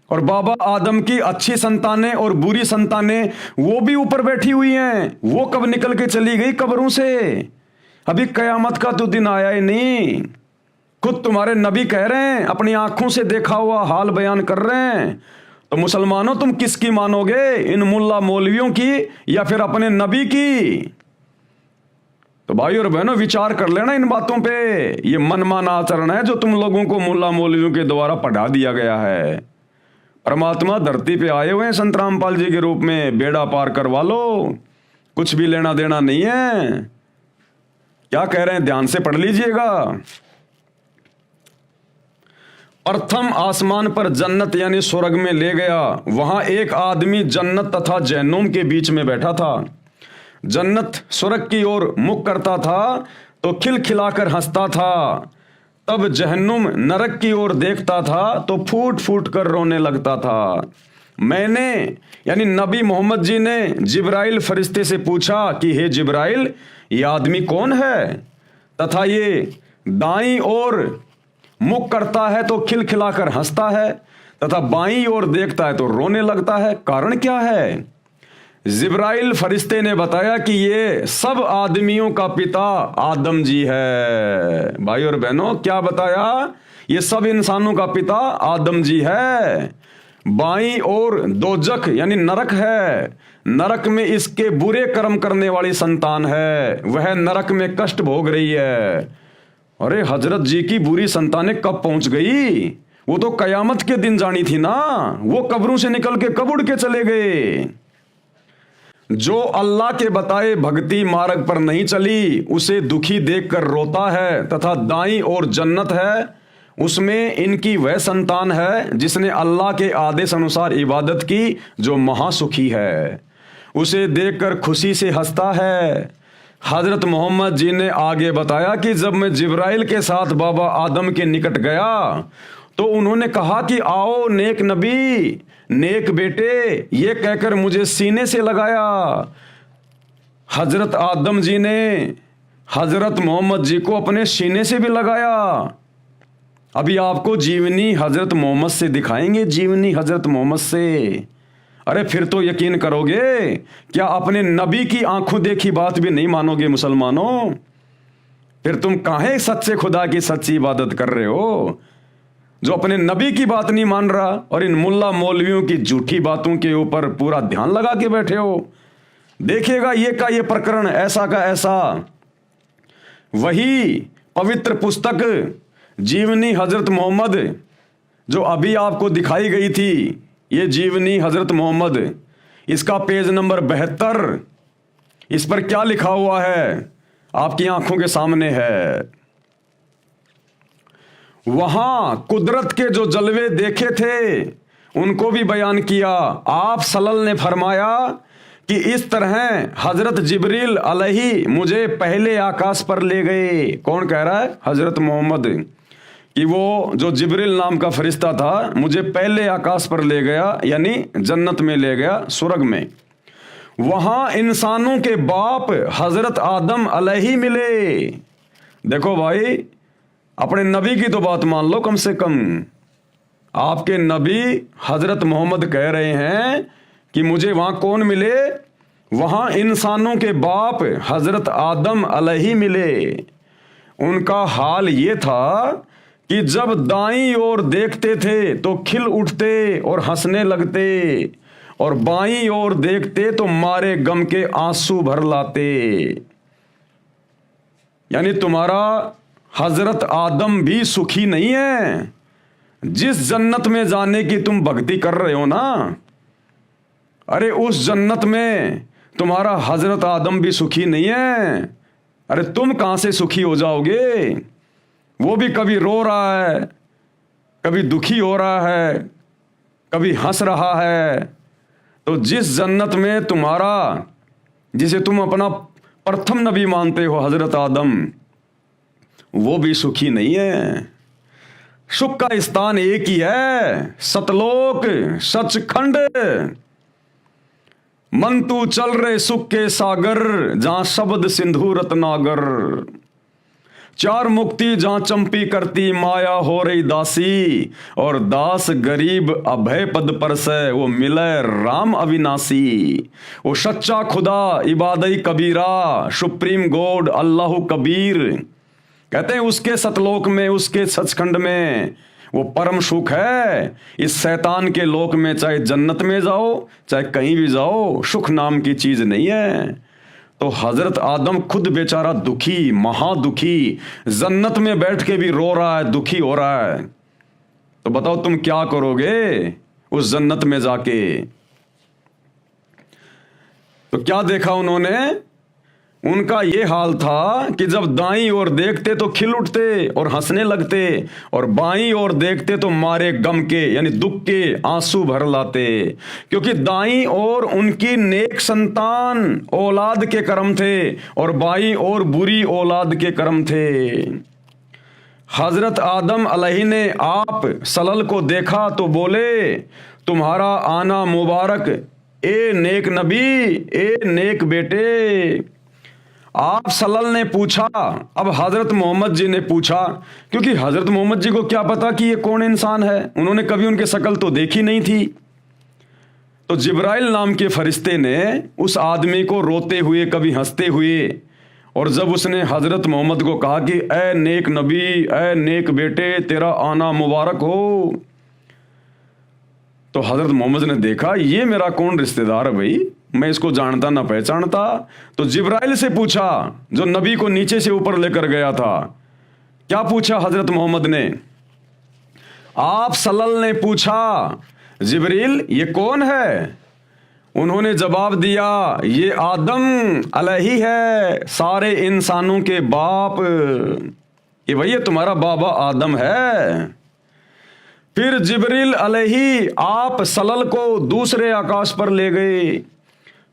और बाबा आदम की अच्छी संतानें और बुरी संतानें वो भी ऊपर बैठी हुई हैं, वो कब निकल के चली गई कब्रों से? अभी कयामत का तो दिन आया ही नहीं। खुद तुम्हारे नबी कह रहे हैं, अपनी आंखों से देखा हुआ हाल बयान कर रहे हैं। तो मुसलमानों तुम किसकी मानोगे, इन मुल्ला मौलवियों की या फिर अपने नबी की? तो भाई और बहनों विचार कर लेना इन बातों पे। ये मनमाना आचरण है जो तुम लोगों को मुल्ला मौलवियों के द्वारा पढ़ा दिया गया है। परमात्मा धरती पे आए हुए हैं संत रामपाल जी के रूप में, बेड़ा पार करवा लो, कुछ भी लेना देना नहीं है। क्या कह रहे हैं ध्यान से पढ़ लीजिएगा। प्रथम आसमान पर जन्नत यानी स्वर्ग में ले गया। वहां एक आदमी जन्नत तथा जहन्नुम के बीच में बैठा था। जन्नत स्वर्ग की ओर मुख करता था तो खिलखिलाकर हंसता था, तब जहन्नुम नरक की ओर देखता था तो फूट फूट कर रोने लगता था। मैंने यानी नबी मोहम्मद जी ने जिब्राइल फरिश्ते से पूछा कि हे जिब्राइल, ये आदमी कौन है तथा ये दाईं ओर मुख करता है तो खिलखिलाकर हंसता है तथा बाईं ओर देखता है तो रोने लगता है, कारण क्या है? जिब्राइल फरिश्ते ने बताया कि ये सब आदमियों का पिता आदम जी है। भाई और बहनों क्या बताया? ये सब इंसानों का पिता आदम जी है। बाईं ओर दोजख यानी नरक है, नरक में इसके बुरे कर्म करने वाली संतान है, वह नरक में कष्ट भोग रही है। अरे हजरत जी की बुरी संतानें कब पहुंच गई? वो तो कयामत के दिन जानी थी ना, वो कब्रों से निकल के कब उड़ के चले गए। जो अल्लाह के बताए भक्ति मार्ग पर नहीं चली उसे दुखी देखकर रोता है, तथा दाईं ओर जन्नत है, उसमें इनकी वह संतान है जिसने अल्लाह के आदेश अनुसार इबादत की, जो महासुखी है, उसे देखकर खुशी से हंसता है। हजरत मोहम्मद जी ने आगे बताया कि जब मैं जिब्राइल के साथ बाबा आदम के निकट गया तो उन्होंने कहा कि आओ नेक नबी, नेक बेटे, ये कहकर मुझे सीने से लगाया। हजरत आदम जी ने हजरत मोहम्मद जी को अपने सीने से भी लगाया। अभी आपको जीवनी हजरत मोहम्मद से दिखाएंगे, जीवनी हजरत मोहम्मद से। अरे फिर तो यकीन करोगे, क्या अपने नबी की आंखों देखी बात भी नहीं मानोगे मुसलमानों? फिर तुम काहे सच्चे खुदा की सच्ची इबादत कर रहे हो, जो अपने नबी की बात नहीं मान रहा और इन मुल्ला मौलवियों की झूठी बातों के ऊपर पूरा ध्यान लगा के बैठे हो? देखिएगा ये का ये प्रकरण ऐसा का ऐसा। वही पवित्र पुस्तक जीवनी हजरत मोहम्मद जो अभी आपको दिखाई गई थी, ये जीवनी हजरत मोहम्मद, इसका पेज नंबर 72, इस पर क्या लिखा हुआ है आपकी आंखों के सामने है। वहां कुदरत के जो जलवे देखे थे उनको भी बयान किया। आप सल्लल्लाहु ने फरमाया कि इस तरह हजरत जिब्रील अलैहि मुझे पहले आकाश पर ले गए। कौन कह रहा है? हजरत मोहम्मद, कि वो जो जिब्रील नाम का फरिश्ता था मुझे पहले आकाश पर ले गया, यानी जन्नत में ले गया, स्वर्ग में। वहां इंसानों के बाप हजरत आदम अलैहि मिले। देखो भाई, अपने नबी की तो बात मान लो कम से कम। आपके नबी हजरत मोहम्मद कह रहे हैं कि मुझे वहां कौन मिले? वहां इंसानों के बाप हजरत आदम अलैहि मिले। उनका हाल ये था कि जब दाईं ओर देखते थे तो खिल उठते और हंसने लगते, और बाईं ओर देखते तो मारे गम के आंसू भर लाते। यानी तुम्हारा हजरत आदम भी सुखी नहीं है। जिस जन्नत में जाने की तुम भक्ति कर रहे हो ना, अरे उस जन्नत में तुम्हारा हजरत आदम भी सुखी नहीं है। अरे तुम कहां से सुखी हो जाओगे? वो भी कभी रो रहा है, कभी दुखी हो रहा है, कभी हंस रहा है। तो जिस जन्नत में तुम्हारा, जिसे तुम अपना प्रथम नबी मानते हो हजरत आदम, वो भी सुखी नहीं है। सुख का स्थान एक ही है, सतलोक सचखंड। मन तू चल रहे सुख के सागर, जहां शब्द सिंधु रत्नागर। चार मुक्ति जहां चंपी करती माया हो रही दासी, और दास गरीब अभय पद पर से वो मिले राम अविनाशी। वो सच्चा खुदा इबादई कबीरा, सुप्रीम गॉड अल्लाह कबीर। कहते हैं उसके सतलोक में, उसके सचखंड में वो परम सुख है। इस शैतान के लोक में चाहे जन्नत में जाओ, चाहे कहीं भी जाओ, सुख नाम की चीज नहीं है। तो हजरत आदम खुद बेचारा दुखी, महादुखी, जन्नत में बैठ के भी रो रहा है, दुखी हो रहा है। तो बताओ तुम क्या करोगे उस जन्नत में जाके? तो क्या देखा उन्होंने? उनका ये हाल था कि जब दाईं ओर देखते तो खिल उठते और हंसने लगते, और बाईं ओर देखते तो मारे गम के यानी दुख के आंसू भर लाते। क्योंकि दाईं ओर उनकी नेक संतान औलाद के कर्म थे, और बाईं ओर बुरी औलाद के कर्म थे। हजरत आदम अलैहि ने आप सलल को देखा तो बोले, तुम्हारा आना मुबारक ए नेक नबी, ए नेक बेटे। आप सलल ने पूछा, अब हजरत मोहम्मद जी ने पूछा, क्योंकि हजरत मोहम्मद जी को क्या पता कि ये कौन इंसान है, उन्होंने कभी उनकी शक्ल तो देखी नहीं थी। तो जिब्राइल नाम के फरिश्ते ने उस आदमी को रोते हुए, कभी हंसते हुए, और जब उसने हजरत मोहम्मद को कहा कि ए नेक नबी, ए नेक बेटे, तेरा आना मुबारक हो, तो हजरत मोहम्मद ने देखा ये मेरा कौन रिश्तेदार है भाई, मैं इसको जानता ना पहचानता। तो जिब्राइल से पूछा, जो नबी को नीचे से ऊपर लेकर गया था। क्या पूछा हजरत मोहम्मद ने? आप सल्लल्लाहु ने पूछा, जिब्रील ये कौन है? उन्होंने जवाब दिया, ये आदम अलैहि है, सारे इंसानों के बाप। ये भैया तुम्हारा बाबा आदम है। फिर जिब्रील अलैहि आप सलल को दूसरे आकाश पर ले गए,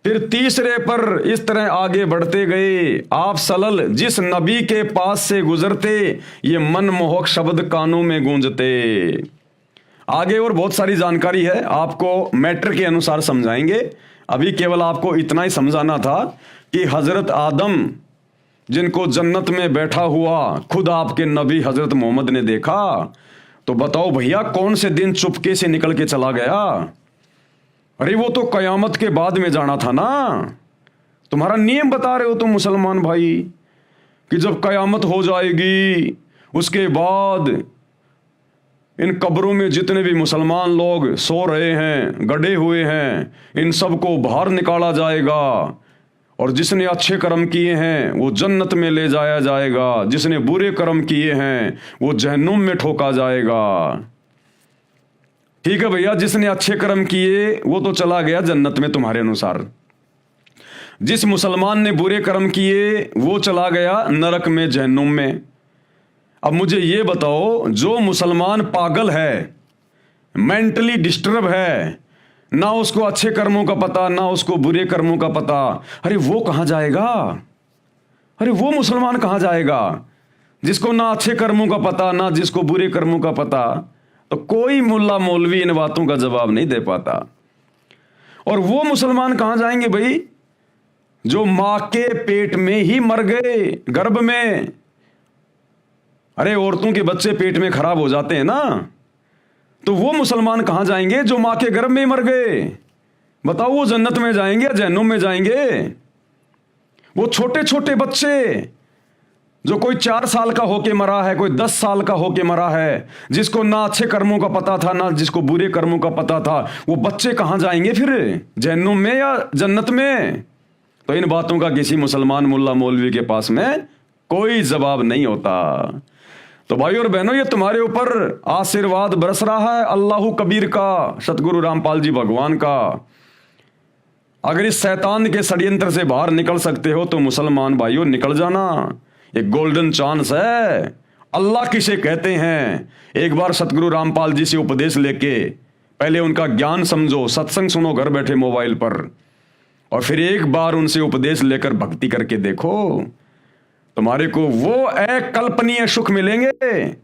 फिर तीसरे पर इस तरह आगे बढ़ते गए। आप सलल जिस नबी के पास से गुजरते, ये मनमोहक शब्द कानों में गूंजते। आगे और बहुत सारी जानकारी है, आपको मैटर के अनुसार समझाएंगे। अभी केवल आपको इतना ही समझाना था कि हजरत आदम जिनको जन्नत में बैठा हुआ खुद आपके नबी हजरत मोहम्मद ने देखा, तो बताओ भैया कौन से दिन चुपके से निकल के चला गया? अरे वो तो कयामत के बाद में जाना था ना। तुम्हारा नियम बता रहे हो तुम मुसलमान भाई कि जब कयामत हो जाएगी उसके बाद इन कब्रों में जितने भी मुसलमान लोग सो रहे हैं, गड़े हुए हैं, इन सबको बाहर निकाला जाएगा, और जिसने अच्छे कर्म किए हैं वो जन्नत में ले जाया जाएगा, जिसने बुरे कर्म किए हैं वो जहन्नुम में ठोका जाएगा। ठीक है भैया, जिसने अच्छे कर्म किए वो तो चला गया जन्नत में तुम्हारे अनुसार, जिस मुसलमान ने बुरे कर्म किए वो चला गया नरक में, जहन्नुम में। अब मुझे ये बताओ, जो मुसलमान पागल है, मेंटली डिस्टर्ब है, ना उसको अच्छे कर्मों का पता, ना उसको बुरे कर्मों का पता, अरे वो कहाँ जाएगा? अरे वो मुसलमान कहाँ जाएगा जिसको ना अच्छे कर्मों का पता, ना जिसको बुरे कर्मों का पता? तो कोई मुल्ला मौलवी इन बातों का जवाब नहीं दे पाता। और वो मुसलमान कहाँ जाएंगे भाई जो मां के पेट में ही मर गए, गर्भ में। अरे औरतों के बच्चे पेट में खराब हो जाते हैं ना, तो वो मुसलमान कहां जाएंगे जो मां के गर्भ में मर गए? बताओ वो जन्नत में जाएंगे या जहन्नुम में जाएंगे? वो छोटे छोटे बच्चे जो कोई 4 साल का होके मरा है, कोई 10 साल का होके मरा है, जिसको ना अच्छे कर्मों का पता था ना जिसको बुरे कर्मों का पता था, वो बच्चे कहां जाएंगे फिर, जहन्नुम में या जन्नत में? तो इन बातों का किसी मुसलमान मुल्ला मौलवी के पास में कोई जवाब नहीं होता। तो भाई और बहनों, ये तुम्हारे ऊपर आशीर्वाद बरस रहा है अल्लाह कबीर का, सतगुरु रामपाल जी भगवान का। अगर इस शैतान के षड्यंत्र से बाहर निकल सकते हो तो मुसलमान भाइयों निकल जाना, एक गोल्डन चांस है। अल्लाह किसे कहते हैं, एक बार सतगुरु रामपाल जी से उपदेश लेके पहले उनका ज्ञान समझो, सत्संग सुनो घर बैठे मोबाइल पर, और फिर एक बार उनसे उपदेश लेकर भक्ति करके देखो, तुम्हारे को वो अकल्पनीय सुख मिलेंगे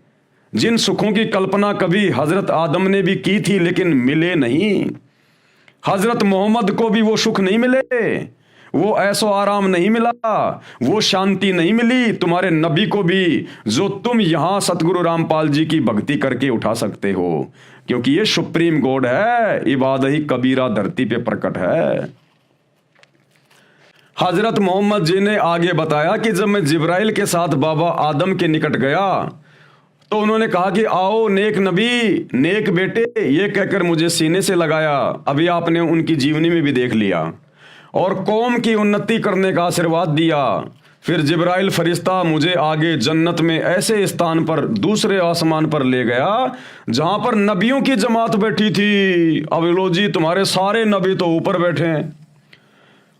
जिन सुखों की कल्पना कभी हजरत आदम ने भी की थी लेकिन मिले नहीं। हजरत मोहम्मद को भी वो सुख नहीं मिले, वो ऐसो आराम नहीं मिला, वो शांति नहीं मिली तुम्हारे नबी को भी, जो तुम यहां सतगुरु रामपाल जी की भक्ति करके उठा सकते हो, क्योंकि ये सुप्रीम गॉड है, इबादत ही कबीरा धरती पे प्रकट है। हजरत मोहम्मद जी ने आगे बताया कि जब मैं जिब्राइल के साथ बाबा आदम के निकट गया तो उन्होंने कहा कि आओ नेक नबी, नेक बेटे, ये कहकर मुझे सीने से लगाया। अभी आपने उनकी जीवनी में भी देख लिया, और कौम की उन्नति करने का आशीर्वाद दिया। फिर जिब्राइल फरिश्ता मुझे आगे जन्नत में ऐसे स्थान पर, दूसरे आसमान पर ले गया जहां पर नबियों की जमात बैठी थी। अब लो जी, तुम्हारे सारे नबी तो ऊपर बैठे हैं।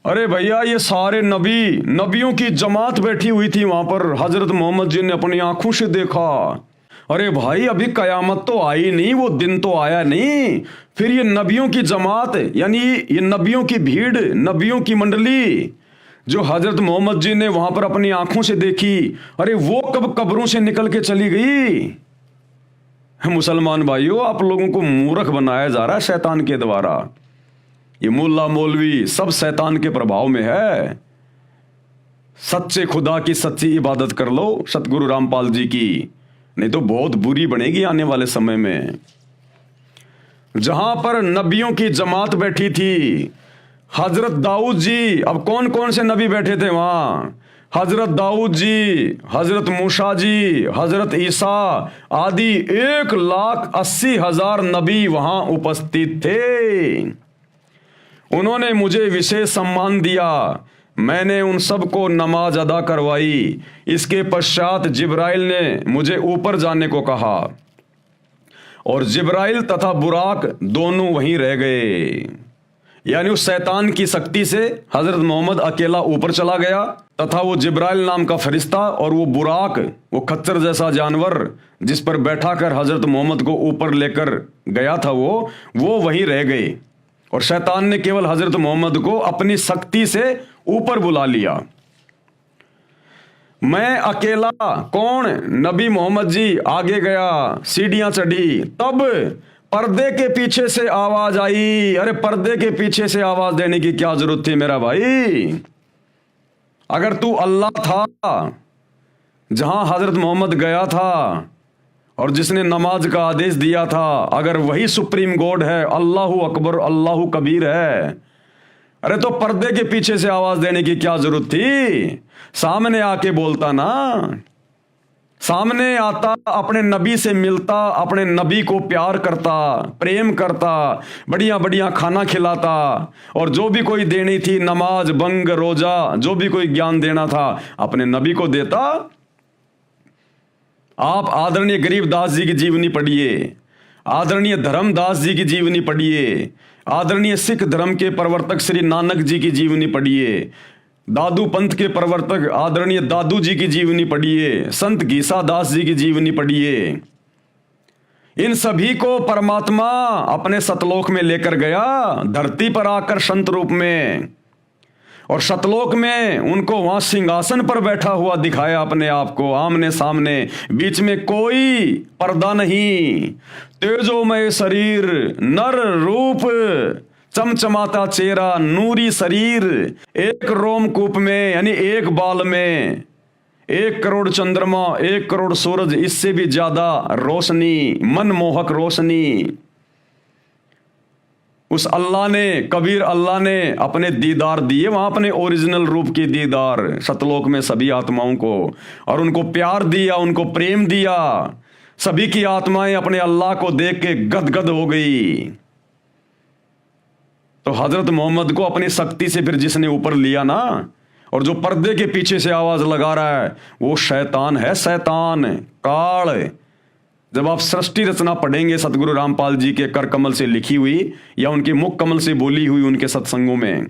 अरे भैया, ये सारे नबियों की जमात बैठी हुई थी वहां पर, हजरत मोहम्मद जी ने अपनी आंखों से देखा। अरे भाई, अभी कयामत तो आई नहीं, वो दिन तो आया नहीं, फिर ये नबियों की जमात, यानी ये नबियों की भीड़, नबियों की मंडली जो हजरत मोहम्मद जी ने वहां पर अपनी आंखों से देखी, अरे वो कब कब्रों से निकल के चली गई। मुसलमान भाइयों, आप लोगों को मूर्ख बनाया जा रहा है शैतान के द्वारा। ये मुल्ला मौलवी सब शैतान के प्रभाव में है। सच्चे खुदा की सच्ची इबादत कर लो, सतगुरु रामपाल जी की, नहीं तो बहुत बुरी बनेगी आने वाले समय में। जहां पर नबियों की जमात बैठी थी, हजरत दाऊद जी, अब कौन कौन से नबी बैठे थे वहां? हजरत दाऊद जी, हजरत मूसा जी, हजरत ईसा आदि 1,80,000 नबी वहां उपस्थित थे। उन्होंने मुझे विशेष सम्मान दिया, मैंने उन सबको नमाज अदा करवाई। इसके पश्चात जिब्राइल ने मुझे ऊपर जाने को कहा, और जिब्राइल तथा बुराक दोनों वहीं रह गए। यानी उस शैतान की शक्ति से हजरत मोहम्मद अकेला ऊपर चला गया, तथा वो जिब्राइल नाम का फरिश्ता और वो बुराक, वो खच्चर जैसा जानवर जिस पर बैठा कर हजरत मोहम्मद को ऊपर लेकर गया था, वो वहीं रह गए, और शैतान ने केवल हजरत मोहम्मद को अपनी शक्ति से ऊपर बुला लिया। मैं अकेला, कौन? नबी मोहम्मद जी आगे गया, सीढ़ियां चढ़ी, तब पर्दे के पीछे से आवाज आई। अरे पर्दे के पीछे से आवाज देने की क्या जरूरत थी मेरा भाई? अगर तू अल्लाह था जहां हजरत मोहम्मद गया था और जिसने नमाज का आदेश दिया था, अगर वही सुप्रीम गॉड है, अल्लाहु अकबर अल्लाहु कबीर है, अरे तो पर्दे के पीछे से आवाज देने की क्या जरूरत थी? सामने आके बोलता ना, सामने आता, अपने नबी से मिलता, अपने नबी को प्यार करता, प्रेम करता, बढ़िया बढ़िया खाना खिलाता, और जो भी कोई देनी थी, नमाज, बंग, रोजा, जो भी कोई ज्ञान देना था, अपने नबी को देता। आप आदरणीय गरीबदास जी की जीवनी पढ़िए, आदरणीय धर्मदास जी की जीवनी पढ़िए, आदरणीय सिख धर्म के प्रवर्तक श्री नानक जी की जीवनी पढ़िए, दादू पंथ के प्रवर्तक आदरणीय दादू जी की जीवनी पढ़िए, संत गीसा दास जी की जीवनी पढ़िए। इन सभी को परमात्मा अपने सतलोक में लेकर गया, धरती पर आकर संत रूप में, और सतलोक में उनको वहां सिंहासन पर बैठा हुआ दिखाया अपने आप को, आमने सामने, बीच में कोई पर्दा नहीं, तेजोमय शरीर, नर रूप, चमचमाता चेहरा, नूरी शरीर, एक रोमकूप में, यानी एक बाल में 1 करोड़ चंद्रमा, 1 करोड़ सूरज, इससे भी ज्यादा रोशनी, मनमोहक रोशनी। उस अल्लाह ने, कबीर अल्लाह ने अपने दीदार दिए वहां, अपने ओरिजिनल रूप के दीदार सतलोक में सभी आत्माओं को, और उनको प्यार दिया, उनको प्रेम दिया। सभी की आत्माएं अपने अल्लाह को देख के गदगद हो गई। तो हजरत मोहम्मद को अपनी शक्ति से फिर जिसने ऊपर लिया ना, और जो पर्दे के पीछे से आवाज लगा रहा है, वो शैतान है, शैतान काल। जब आप सृष्टि रचना पढ़ेंगे सतगुरु रामपाल जी के कर कमल से लिखी हुई या उनके मुख कमल से बोली हुई उनके सत्संगों में,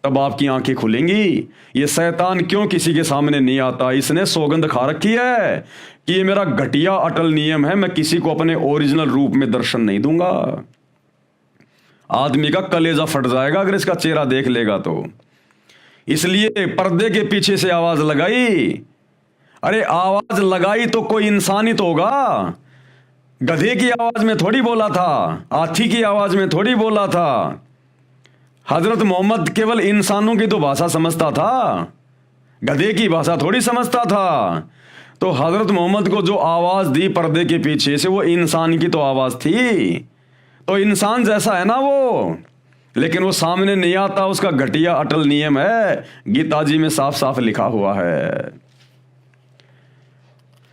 तब आपकी आंखें खुलेंगी। ये शैतान क्यों किसी के सामने नहीं आता? इसने सौगंध खा रखी है कि ये मेरा घटिया अटल नियम है, मैं किसी को अपने ओरिजिनल रूप में दर्शन नहीं दूंगा। आदमी का कलेजा फट जाएगा अगर इसका चेहरा देख लेगा तो। इसलिए पर्दे के पीछे से आवाज लगाई। अरे आवाज लगाई तो कोई इंसान ही तो होगा। गधे की आवाज में थोड़ी बोला था, हाथी की आवाज में थोड़ी बोला था। हजरत मोहम्मद केवल इंसानों की तो भाषा समझता था, गधे की भाषा थोड़ी समझता था। तो हजरत मोहम्मद को जो आवाज दी पर्दे के पीछे से, वो इंसान की तो आवाज थी। तो इंसान जैसा है ना वो, लेकिन वो सामने नहीं आता। उसका घटिया अटल नियम है, गीता जी में साफ साफ लिखा हुआ है।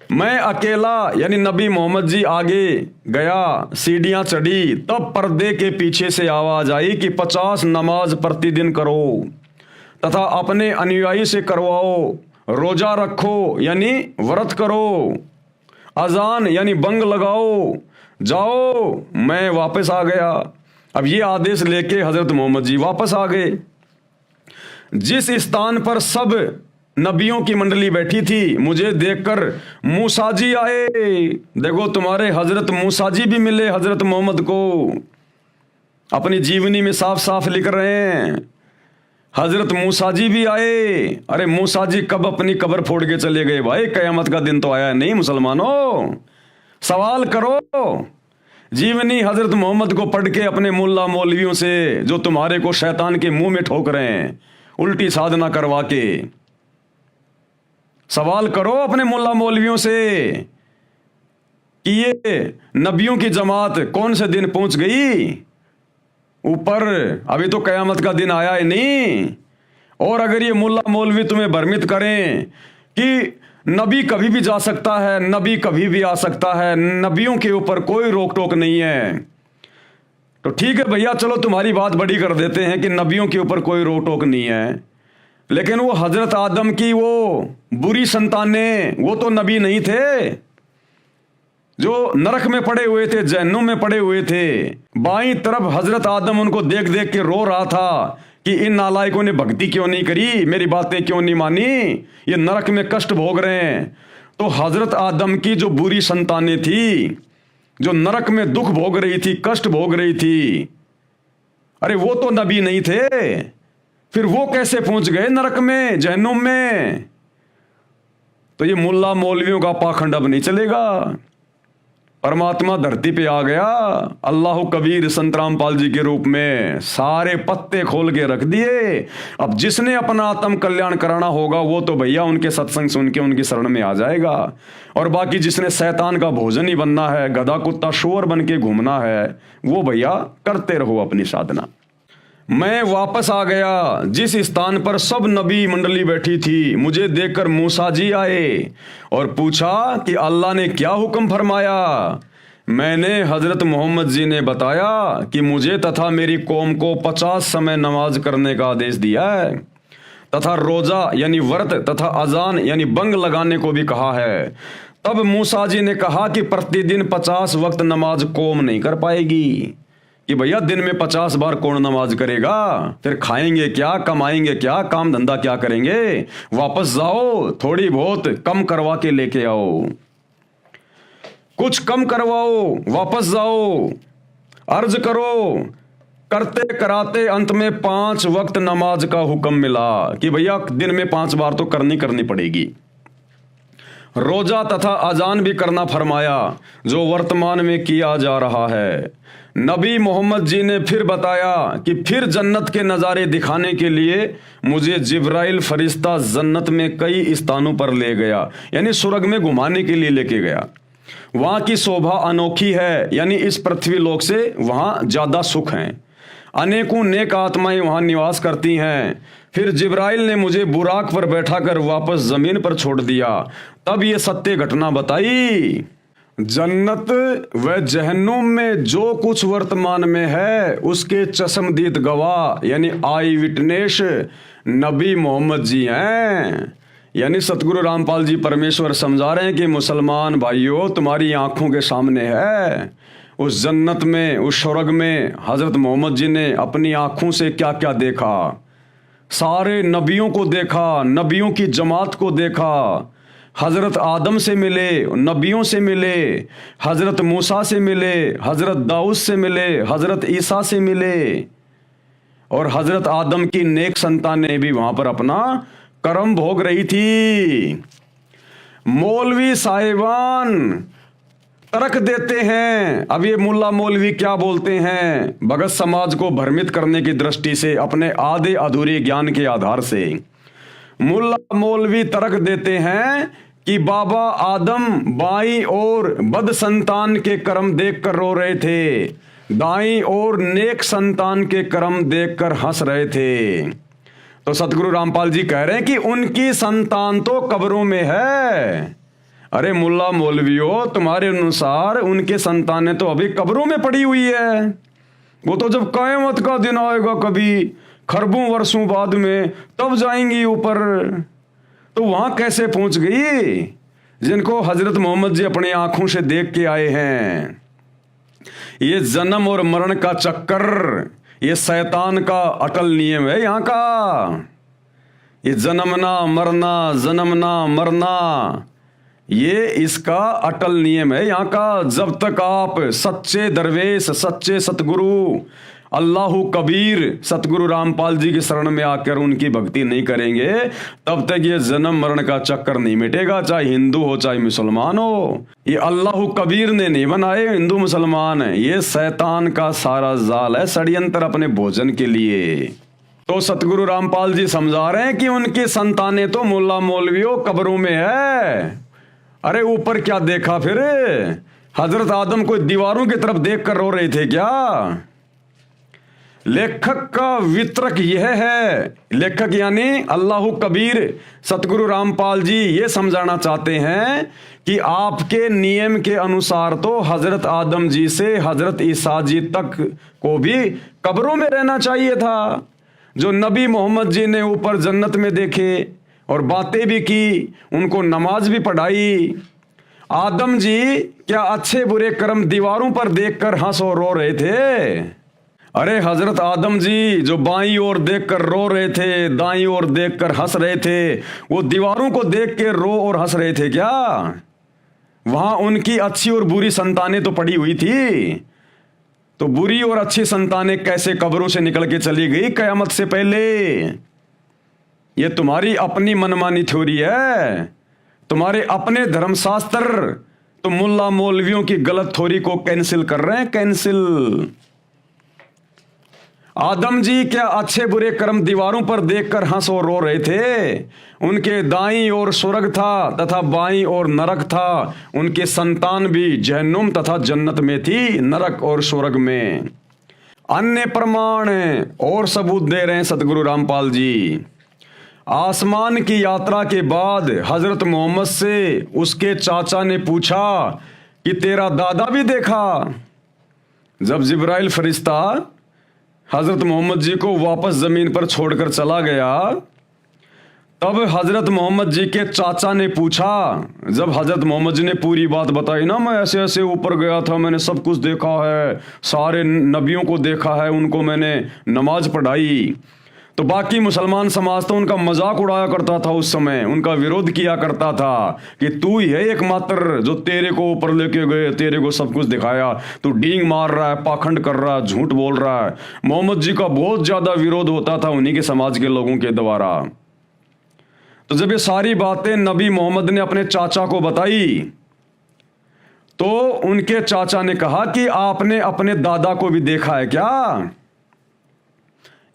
मैं अकेला यानी नबी मोहम्मद जी आगे गया, सीढ़ियां चढ़ी, तब पर्दे के पीछे से आवाज आई कि 50 नमाज प्रतिदिन करो तथा अपने अनुयायी से करवाओ, रोजा रखो यानी व्रत करो, अजान यानी बंग लगाओ, जाओ। मैं वापस आ गया। अब ये आदेश लेके हजरत मोहम्मद जी वापस आ गए। जिस स्थान पर सब नबियों की मंडली बैठी थी, मुझे देखकर मूसा जी आए। देखो तुम्हारे हजरत मूसा जी भी मिले हजरत मोहम्मद को, अपनी जीवनी में साफ साफ लिख रहे हैं। हजरत मूसा जी भी आए। अरे मूसा जी कब अपनी कब्र फोड़ के चले गए भाई? कयामत का दिन तो आया नहीं मुसलमानों। सवाल करो। जीवनी हजरत मोहम्मद को पढ़ के अपने मुल्ला मौलवियों से, जो तुम्हारे को शैतान के मुंह में ठोक रहे हैं उल्टी साधना करवा के, सवाल करो अपने मुल्ला मौलवियों से कि ये नबियों की जमात कौन से दिन पहुंच गई ऊपर? अभी तो कयामत का दिन आया ही नहीं। और अगर ये मुल्ला मौलवी तुम्हें भ्रमित करें कि नबी कभी भी जा सकता है, नबी कभी भी आ सकता है, नबियों के ऊपर कोई रोक टोक नहीं है, तो ठीक है भैया, चलो तुम्हारी बात बड़ी कर देते हैं कि नबियों के ऊपर कोई रोक टोक नहीं है। लेकिन वो हजरत आदम की वो बुरी संतानें, वो तो नबी नहीं थे, जो नरक में पड़े हुए थे, जहन्नुम में पड़े हुए थे। बाईं तरफ हजरत आदम उनको देख देख के रो रहा था कि इन नालायकों ने भक्ति क्यों नहीं करी, मेरी बातें क्यों नहीं मानी, ये नरक में कष्ट भोग रहे हैं। तो हजरत आदम की जो बुरी संतानें थी, जो नरक में दुख भोग रही थी, कष्ट भोग रही थी, अरे वो तो नबी नहीं थे, फिर वो कैसे पहुंच गए नरक में, जहन्नुम में? तो ये मुल्ला मौलवियों का पाखंड अब नहीं चलेगा। परमात्मा धरती पे आ गया, अल्लाह कबीर संत रामपाल जी के रूप में, सारे पत्ते खोल के रख दिए। अब जिसने अपना आत्म कल्याण कराना होगा वो तो भैया उनके सत्संग सुन के उनकी शरण में आ जाएगा। और बाकी जिसने शैतान का भोजन ही बनना है, गधा कुत्ता शोर बन के घूमना है, वो भैया करते रहो अपनी साधना। मैं वापस आ गया। जिस स्थान पर सब नबी मंडली बैठी थी, मुझे देखकर मूसा जी आए और पूछा कि अल्लाह ने क्या हुक्म फरमाया। मैंने हजरत मोहम्मद जी ने बताया कि मुझे तथा मेरी कौम को 50 समय नमाज करने का आदेश दिया है, तथा रोजा यानी व्रत तथा अजान यानी बंग लगाने को भी कहा है। तब मूसा जी ने कहा कि प्रतिदिन 50 वक्त नमाज कौम नहीं कर पाएगी, कि भैया दिन में 50 बार कौन नमाज करेगा? फिर खाएंगे क्या, कमाएंगे क्या, काम धंधा क्या करेंगे? वापस जाओ, थोड़ी बहुत कम करवा के लेके आओ, कुछ कम करवाओ, वापस जाओ, अर्ज करो। करते कराते अंत में 5 वक्त नमाज का हुक्म मिला कि भैया दिन में 5 बार तो करनी पड़ेगी। रोजा तथा अजान भी करना फरमाया, जो वर्तमान में किया जा रहा है। नबी मोहम्मद जी ने फिर बताया कि फिर जन्नत के नज़ारे दिखाने के लिए मुझे जिब्राइल फरिश्ता जन्नत में कई स्थानों पर ले गया, यानी स्वर्ग में घुमाने के लिए लेके गया। वहाँ की शोभा अनोखी है, यानी इस पृथ्वी लोक से वहाँ ज़्यादा सुख हैं। अनेकों नेक आत्माएं वहाँ निवास करती हैं। फिर जिब्राइल ने मुझे बुराक पर बैठाकर वापस ज़मीन पर छोड़ दिया। तब ये सत्य घटना बताई। जन्नत व जहन्नुम में जो कुछ वर्तमान में है उसके चश्मदीद गवाह यानी आई विटनेस नबी मोहम्मद जी हैं। यानी सतगुरु रामपाल जी परमेश्वर समझा रहे हैं कि मुसलमान भाइयों, तुम्हारी आंखों के सामने है उस जन्नत में, उस स्वर्ग में हजरत मोहम्मद जी ने अपनी आंखों से क्या क्या देखा। सारे नबियों को देखा, नबियों की जमात को देखा, हज़रत आदम से मिले, नबियों से मिले, हज़रत मूसा से मिले, हज़रत दाऊद से मिले, हज़रत ईसा से मिले, और हज़रत आदम की नेक संतानें भी वहाँ पर अपना कर्म भोग रही थी। मौलवी साहिबान तर्क देते हैं। अब ये मुल्ला मौलवी क्या बोलते हैं, भगत समाज को भ्रमित करने की दृष्टि से, अपने आधे अधूरे ज्ञान के आधार से मुल्ला मौलवी तर्क देते हैं कि बाबा आदम बाईं और बद संतान के कर्म देखकर रो रहे थे, दाईं और नेक संतान के कर्म देखकर हंस रहे थे। तो सतगुरु रामपाल जी कह रहे हैं कि उनकी संतान तो कब्रों में है। अरे मुल्ला मौलवियों, तुम्हारे अनुसार उनके संतानें तो अभी कब्रों में पड़ी हुई है। वो तो जब क़यामत का दिन आएगा कभी खरबों वर्षों बाद में, तब जाएंगी ऊपर। तो वहां कैसे पहुंच गई जिनको हजरत मोहम्मद जी अपनी आंखों से देख के आए हैं। ये जन्म और मरण का चक्कर, ये शैतान का अटल नियम है यहाँ का। ये जन्मना मरना, जन्मना मरना, ये इसका अटल नियम है यहाँ का। जब तक आप सच्चे दरवेश, सच्चे सतगुरु अल्लाहु कबीर सतगुरु रामपाल जी की शरण में आकर उनकी भक्ति नहीं करेंगे, तब तक ये जन्म मरण का चक्कर नहीं मिटेगा, चाहे हिंदू हो चाहे मुसलमान हो। ये अल्लाहु कबीर ने नहीं बनाए हिंदू मुसलमान, ये शैतान का सारा जाल है, षड्यंत्र अपने भोजन के लिए। तो सतगुरु रामपाल जी समझा रहे हैं कि उनकी संतानें तो मुल्ला मौलवियों कब्रों में है। अरे ऊपर क्या देखा फिर, हजरत आदम को दीवारों की तरफ देख कर रो रहे थे क्या? लेखक का वितरक यह है, लेखक यानी अल्लाहु कबीर सतगुरु रामपाल जी ये समझाना चाहते हैं कि आपके नियम के अनुसार तो हजरत आदम जी से हजरत ईसा जी तक को भी कब्रों में रहना चाहिए था। जो नबी मोहम्मद जी ने ऊपर जन्नत में देखे और बातें भी की, उनको नमाज भी पढ़ाई। आदम जी क्या अच्छे बुरे कर्म दीवारों पर देखकर हंस और रो रहे थे? अरे हजरत आदम जी जो बाईं ओर देखकर रो रहे थे, दाईं ओर देखकर हंस रहे थे, वो दीवारों को देख के रो और हंस रहे थे क्या? वहां उनकी अच्छी और बुरी संतानें तो पड़ी हुई थी। तो बुरी और अच्छी संतानें कैसे कब्रों से निकल के चली गई कयामत से पहले? ये तुम्हारी अपनी मनमानी थ्योरी है, तुम्हारे अपने धर्मशास्त्र तो मुल्ला मौलवियों की गलत थ्योरी को कैंसिल कर रहे हैं, कैंसिल। आदम जी क्या अच्छे बुरे कर्म दीवारों पर देखकर हंस और रो रहे थे? उनके दाईं ओर स्वर्ग था तथा बाईं ओर नरक था। उनके संतान भी जहन्नुम तथा जन्नत में थी, नरक और स्वर्ग में। अन्य प्रमाण और सबूत दे रहे हैं सतगुरु रामपाल जी। आसमान की यात्रा के बाद हजरत मोहम्मद से उसके चाचा ने पूछा कि तेरा दादा भी देखा? जब जिब्राइल फरिश्ता हजरत मोहम्मद जी को वापस जमीन पर छोड़कर चला गया, तब हजरत मोहम्मद जी के चाचा ने पूछा, जब हजरत मोहम्मद जी ने पूरी बात बताई ना, मैं ऐसे ऐसे ऊपर गया था, मैंने सब कुछ देखा है, सारे नबियों को देखा है, उनको मैंने नमाज पढ़ाई। तो बाकी मुसलमान समाज तो उनका मजाक उड़ाया करता था, उस समय उनका विरोध किया करता था कि तू ही है एकमात्र जो तेरे को ऊपर लेके गए, तेरे को सब कुछ दिखाया, तू डींग मार रहा है, पाखंड कर रहा है, झूठ बोल रहा है। मोहम्मद जी का बहुत ज्यादा विरोध होता था उन्हीं के समाज के लोगों के द्वारा। तो जब ये सारी बातें नबी मोहम्मद ने अपने चाचा को बताई, तो उनके चाचा ने कहा कि आपने अपने दादा को भी देखा है क्या?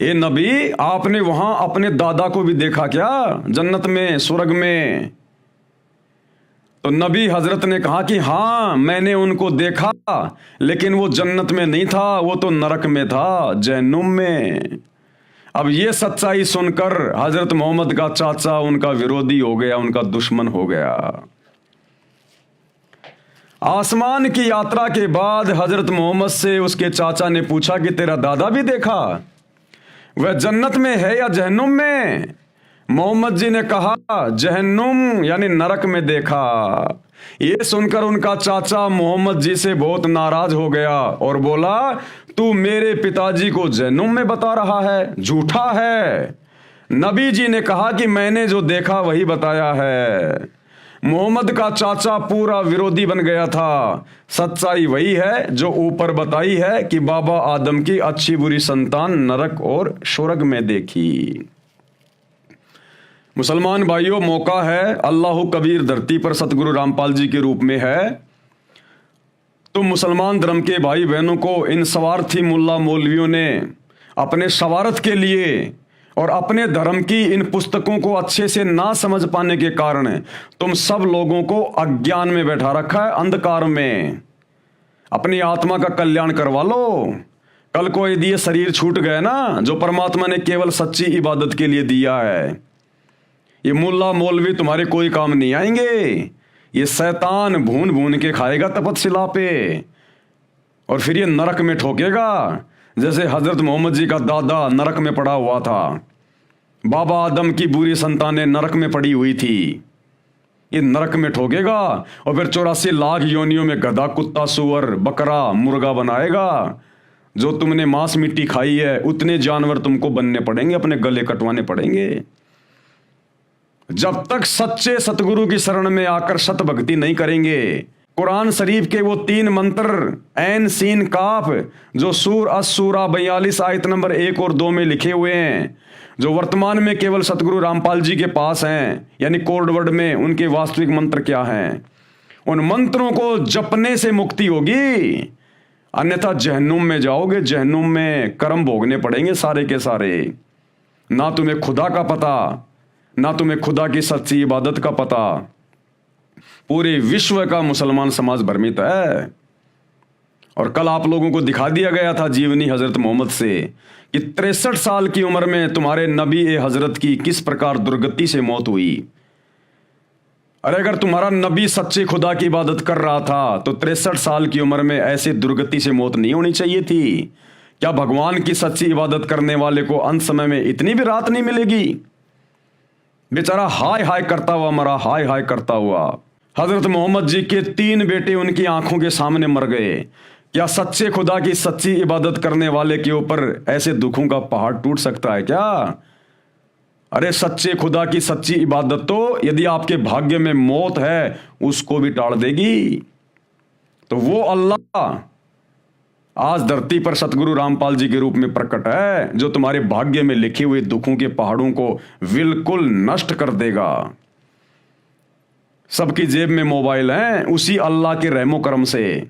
ए नबी, आपने वहां अपने दादा को भी देखा क्या जन्नत में, स्वर्ग में? तो नबी हजरत ने कहा कि हाँ मैंने उनको देखा, लेकिन वो जन्नत में नहीं था, वो तो नरक में था, जहन्नुम में। अब ये सच्चाई सुनकर हजरत मोहम्मद का चाचा उनका विरोधी हो गया, उनका दुश्मन हो गया। आसमान की यात्रा के बाद हजरत मोहम्मद से उसके चाचा ने पूछा कि तेरा दादा भी देखा? वह जन्नत में है या जहन्नुम में? मोहम्मद जी ने कहा जहन्नुम यानी नरक में देखा। ये सुनकर उनका चाचा मोहम्मद जी से बहुत नाराज हो गया और बोला, तू मेरे पिताजी को जहन्नुम में बता रहा है, झूठा है। नबी जी ने कहा कि मैंने जो देखा वही बताया है। मोहम्मद का चाचा पूरा विरोधी बन गया था। सच्चाई वही है जो ऊपर बताई है कि बाबा आदम की अच्छी बुरी संतान नरक और स्वर्ग में देखी। मुसलमान भाइयों, मौका है, अल्लाह कबीर धरती पर सतगुरु रामपाल जी के रूप में है। तुम मुसलमान धर्म के भाई बहनों को इन स्वार्थी मुल्ला मौलवियों ने अपने सवारत के लिए और अपने धर्म की इन पुस्तकों को अच्छे से ना समझ पाने के कारण तुम सब लोगों को अज्ञान में बैठा रखा है, अंधकार में। अपनी आत्मा का कल्याण करवा लो। कल को यदि ये शरीर छूट गए ना, जो परमात्मा ने केवल सच्ची इबादत के लिए दिया है, ये मुल्ला मौलवी तुम्हारे कोई काम नहीं आएंगे। ये शैतान भून भून के खाएगा तपतशिला पे और फिर ये नरक में ठोकेगा, जैसे हजरत मोहम्मद जी का दादा नरक में पड़ा हुआ था। बाबा आदम की बुरी संतानें नरक में पड़ी हुई थी। ये नरक में ठोकेगा और फिर 84 लाख योनियों में गधा, कुत्ता, सुअर, बकरा, मुर्गा बनाएगा। जो तुमने मांस मिट्टी खाई है उतने जानवर तुमको बनने पड़ेंगे, अपने गले कटवाने पड़ेंगे। जब तक सच्चे सतगुरु की शरण में आकर सत भक्ति नहीं करेंगे, कुरान शरीफ के वो 3 मंत्र ऐन सीन काफ जो सूर असूरा 42 आयत नंबर 1 और 2 में लिखे हुए हैं, जो वर्तमान में केवल सतगुरु रामपाल जी के पास हैं, यानी कोड वर्ड में उनके वास्तविक मंत्र क्या हैं, उन मंत्रों को जपने से मुक्ति होगी। अन्यथा जहन्नुम में जाओगे, जहन्नुम में कर्म भोगने पड़ेंगे सारे के सारे। ना तुम्हें खुदा का पता, ना तुम्हें खुदा की सच्ची इबादत का पता। पूरे विश्व का मुसलमान समाज भ्रमित है। और कल आप लोगों को दिखा दिया गया था जीवनी हजरत मोहम्मद से कि 63 साल की उम्र में तुम्हारे नबी ए हजरत की किस प्रकार दुर्गति से मौत हुई। अरे अगर तुम्हारा नबी सच्चे खुदा की इबादत कर रहा था तो 63 साल की उम्र में ऐसे दुर्गति से मौत नहीं होनी चाहिए थी। क्या भगवान की सच्ची इबादत करने वाले को अंत समय में इतनी भी रात नहीं मिलेगी? बेचारा हाय हाय करता हुआ मरा, हाय हाय करता हुआ। हजरत मोहम्मद जी के 3 बेटे उनकी आंखों के सामने मर गए। क्या सच्चे खुदा की सच्ची इबादत करने वाले के ऊपर ऐसे दुखों का पहाड़ टूट सकता है क्या? अरे सच्चे खुदा की सच्ची इबादत तो यदि आपके भाग्य में मौत है उसको भी टाल देगी। तो वो अल्लाह आज धरती पर सतगुरु रामपाल जी के रूप में प्रकट है, जो तुम्हारे भाग्य में लिखे हुए दुखों के पहाड़ों को बिल्कुल नष्ट कर देगा। सबकी जेब में मोबाइल है, उसी अल्लाह के रहमो करम से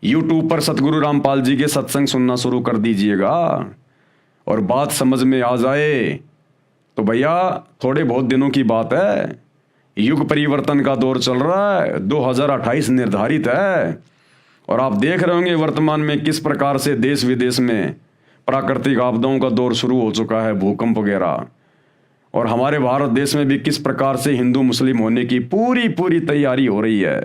यूट्यूब पर सतगुरु रामपाल जी के सत्संग सुनना शुरू कर दीजिएगा। और बात समझ में आ जाए तो भैया थोड़े बहुत दिनों की बात है, युग परिवर्तन का दौर चल रहा है, 2028 निर्धारित है। और आप देख रहे होंगे वर्तमान में किस प्रकार से देश विदेश में प्राकृतिक आपदाओं का दौर शुरू हो चुका है, भूकंप वगैरह। और हमारे भारत देश में भी किस प्रकार से हिंदू मुस्लिम होने की पूरी तैयारी हो रही है।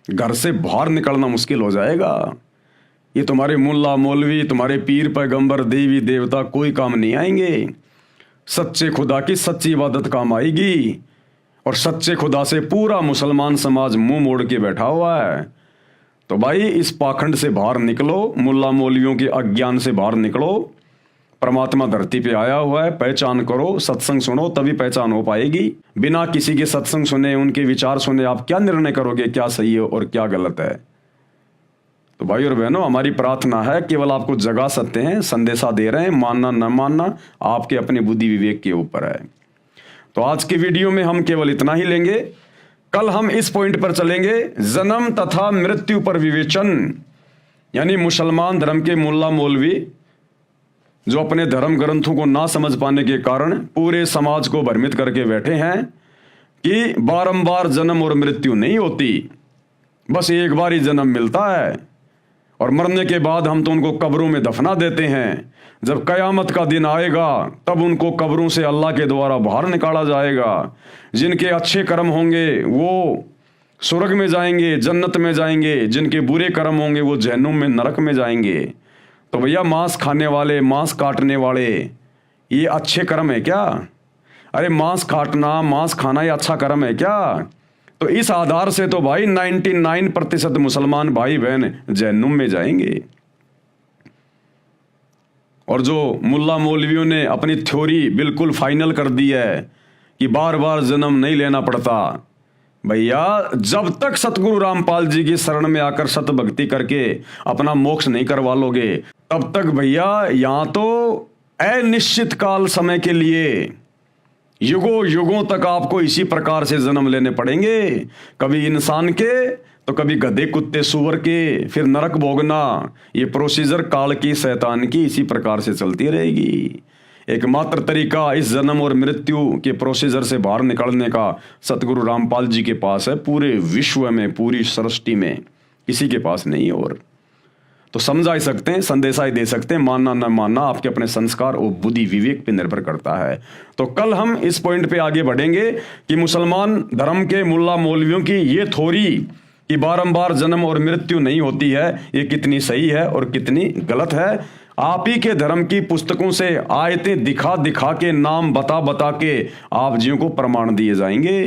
घर से बाहर निकलना मुश्किल हो जाएगा। ये तुम्हारे मुल्ला मौलवी, तुम्हारे पीर पैगंबर, देवी देवता कोई काम नहीं आएंगे। सच्चे खुदा की सच्ची इबादत काम आएगी। और सच्चे खुदा से पूरा मुसलमान समाज मुंह मोड़ के बैठा हुआ है। तो भाई इस पाखंड से बाहर निकलो, मुल्ला मौलवियों के अज्ञान से बाहर निकलो। परमात्मा धरती पे आया हुआ है, पहचान करो, सत्संग सुनो, तभी पहचान हो पाएगी। बिना किसी के सत्संग सुने, उनके विचार सुने आप क्या निर्णय करोगे क्या सही है और क्या गलत है? तो भाई और बहनों, हमारी प्रार्थना है, केवल आपको जगा सकते हैं, संदेशा दे रहे हैं, मानना न मानना आपके अपने बुद्धि विवेक के ऊपर है। तो आज की वीडियो में हम केवल इतना ही लेंगे। कल हम इस पॉइंट पर चलेंगे, जन्म तथा मृत्यु पर विवेचन। यानी मुसलमान धर्म के मुल्ला मौलवी जो अपने धर्म ग्रंथों को ना समझ पाने के कारण पूरे समाज को भ्रमित करके बैठे हैं कि बारंबार जन्म और मृत्यु नहीं होती, बस एक बार ही जन्म मिलता है और मरने के बाद हम तो उनको कब्रों में दफना देते हैं। जब कयामत का दिन आएगा तब उनको कब्रों से अल्लाह के द्वारा बाहर निकाला जाएगा। जिनके अच्छे कर्म होंगे वो स्वर्ग में जाएंगे, जन्नत में जाएंगे। जिनके बुरे कर्म होंगे वो जहन्नुम में, नरक में जाएंगे। तो भैया मांस खाने वाले, मांस काटने वाले, ये अच्छे कर्म है क्या? अरे मांस काटना, मांस खाना ये अच्छा कर्म है क्या? तो इस आधार से तो भाई 99% मुसलमान भाई बहन जहन्नुम में जाएंगे। और जो मुल्ला मौलवियों ने अपनी थ्योरी बिल्कुल फाइनल कर दी है कि बार बार जन्म नहीं लेना पड़ता, भैया जब तक सतगुरु रामपाल जी की शरण में आकर सत भक्ति करके अपना मोक्ष नहीं करवा लोगे, तब तक भैया यहाँ तो अनिश्चित काल समय के लिए युगों युगों तक आपको इसी प्रकार से जन्म लेने पड़ेंगे। कभी इंसान के तो कभी गधे कुत्ते सूअर के, फिर नरक भोगना। ये प्रोसीजर काल की शैतान की इसी प्रकार से चलती रहेगी। एकमात्र तरीका इस जन्म और मृत्यु के प्रोसीजर से बाहर निकलने का सतगुरु रामपाल जी के पास है। पूरे विश्व में, पूरी सृष्टि में किसी के पास नहीं है। और तो समझा ही सकते हैं, संदेशा ही दे सकते हैं, मानना न मानना आपके अपने संस्कार और बुद्धि विवेक पे निर्भर करता है। तो कल हम इस पॉइंट पे आगे बढ़ेंगे कि मुसलमान धर्म के मुल्ला मौलवियों की ये थ्योरी कि बारंबार जन्म और मृत्यु नहीं होती है, ये कितनी सही है और कितनी गलत है। आप ही के धर्म की पुस्तकों से आयतें दिखा दिखा के, नाम बता बता के आप जियों को प्रमाण दिए जाएंगे।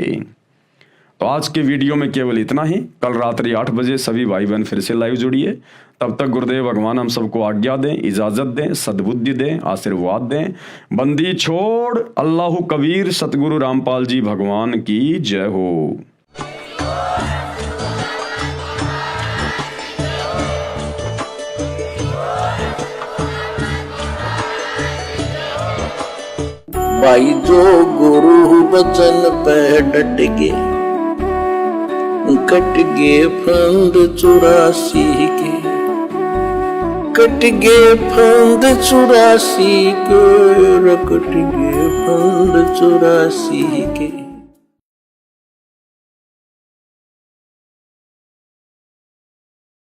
तो आज के वीडियो में केवल इतना ही। कल रात्रि 8 बजे सभी भाई बहन फिर से लाइव जुड़िए। तब तक गुरुदेव भगवान हम सबको आज्ञा दें, इजाजत दें, सद्बुद्धि दें, आशीर्वाद दें। बंदी छोड़ अल्लाह कबीर सतगुरु रामपाल जी भगवान की जय हो। भाई जो गुरु वचन पे डट गे, कट गे फंद 84 के, कट गे फंद 84 के, कट गे फंद 84 के।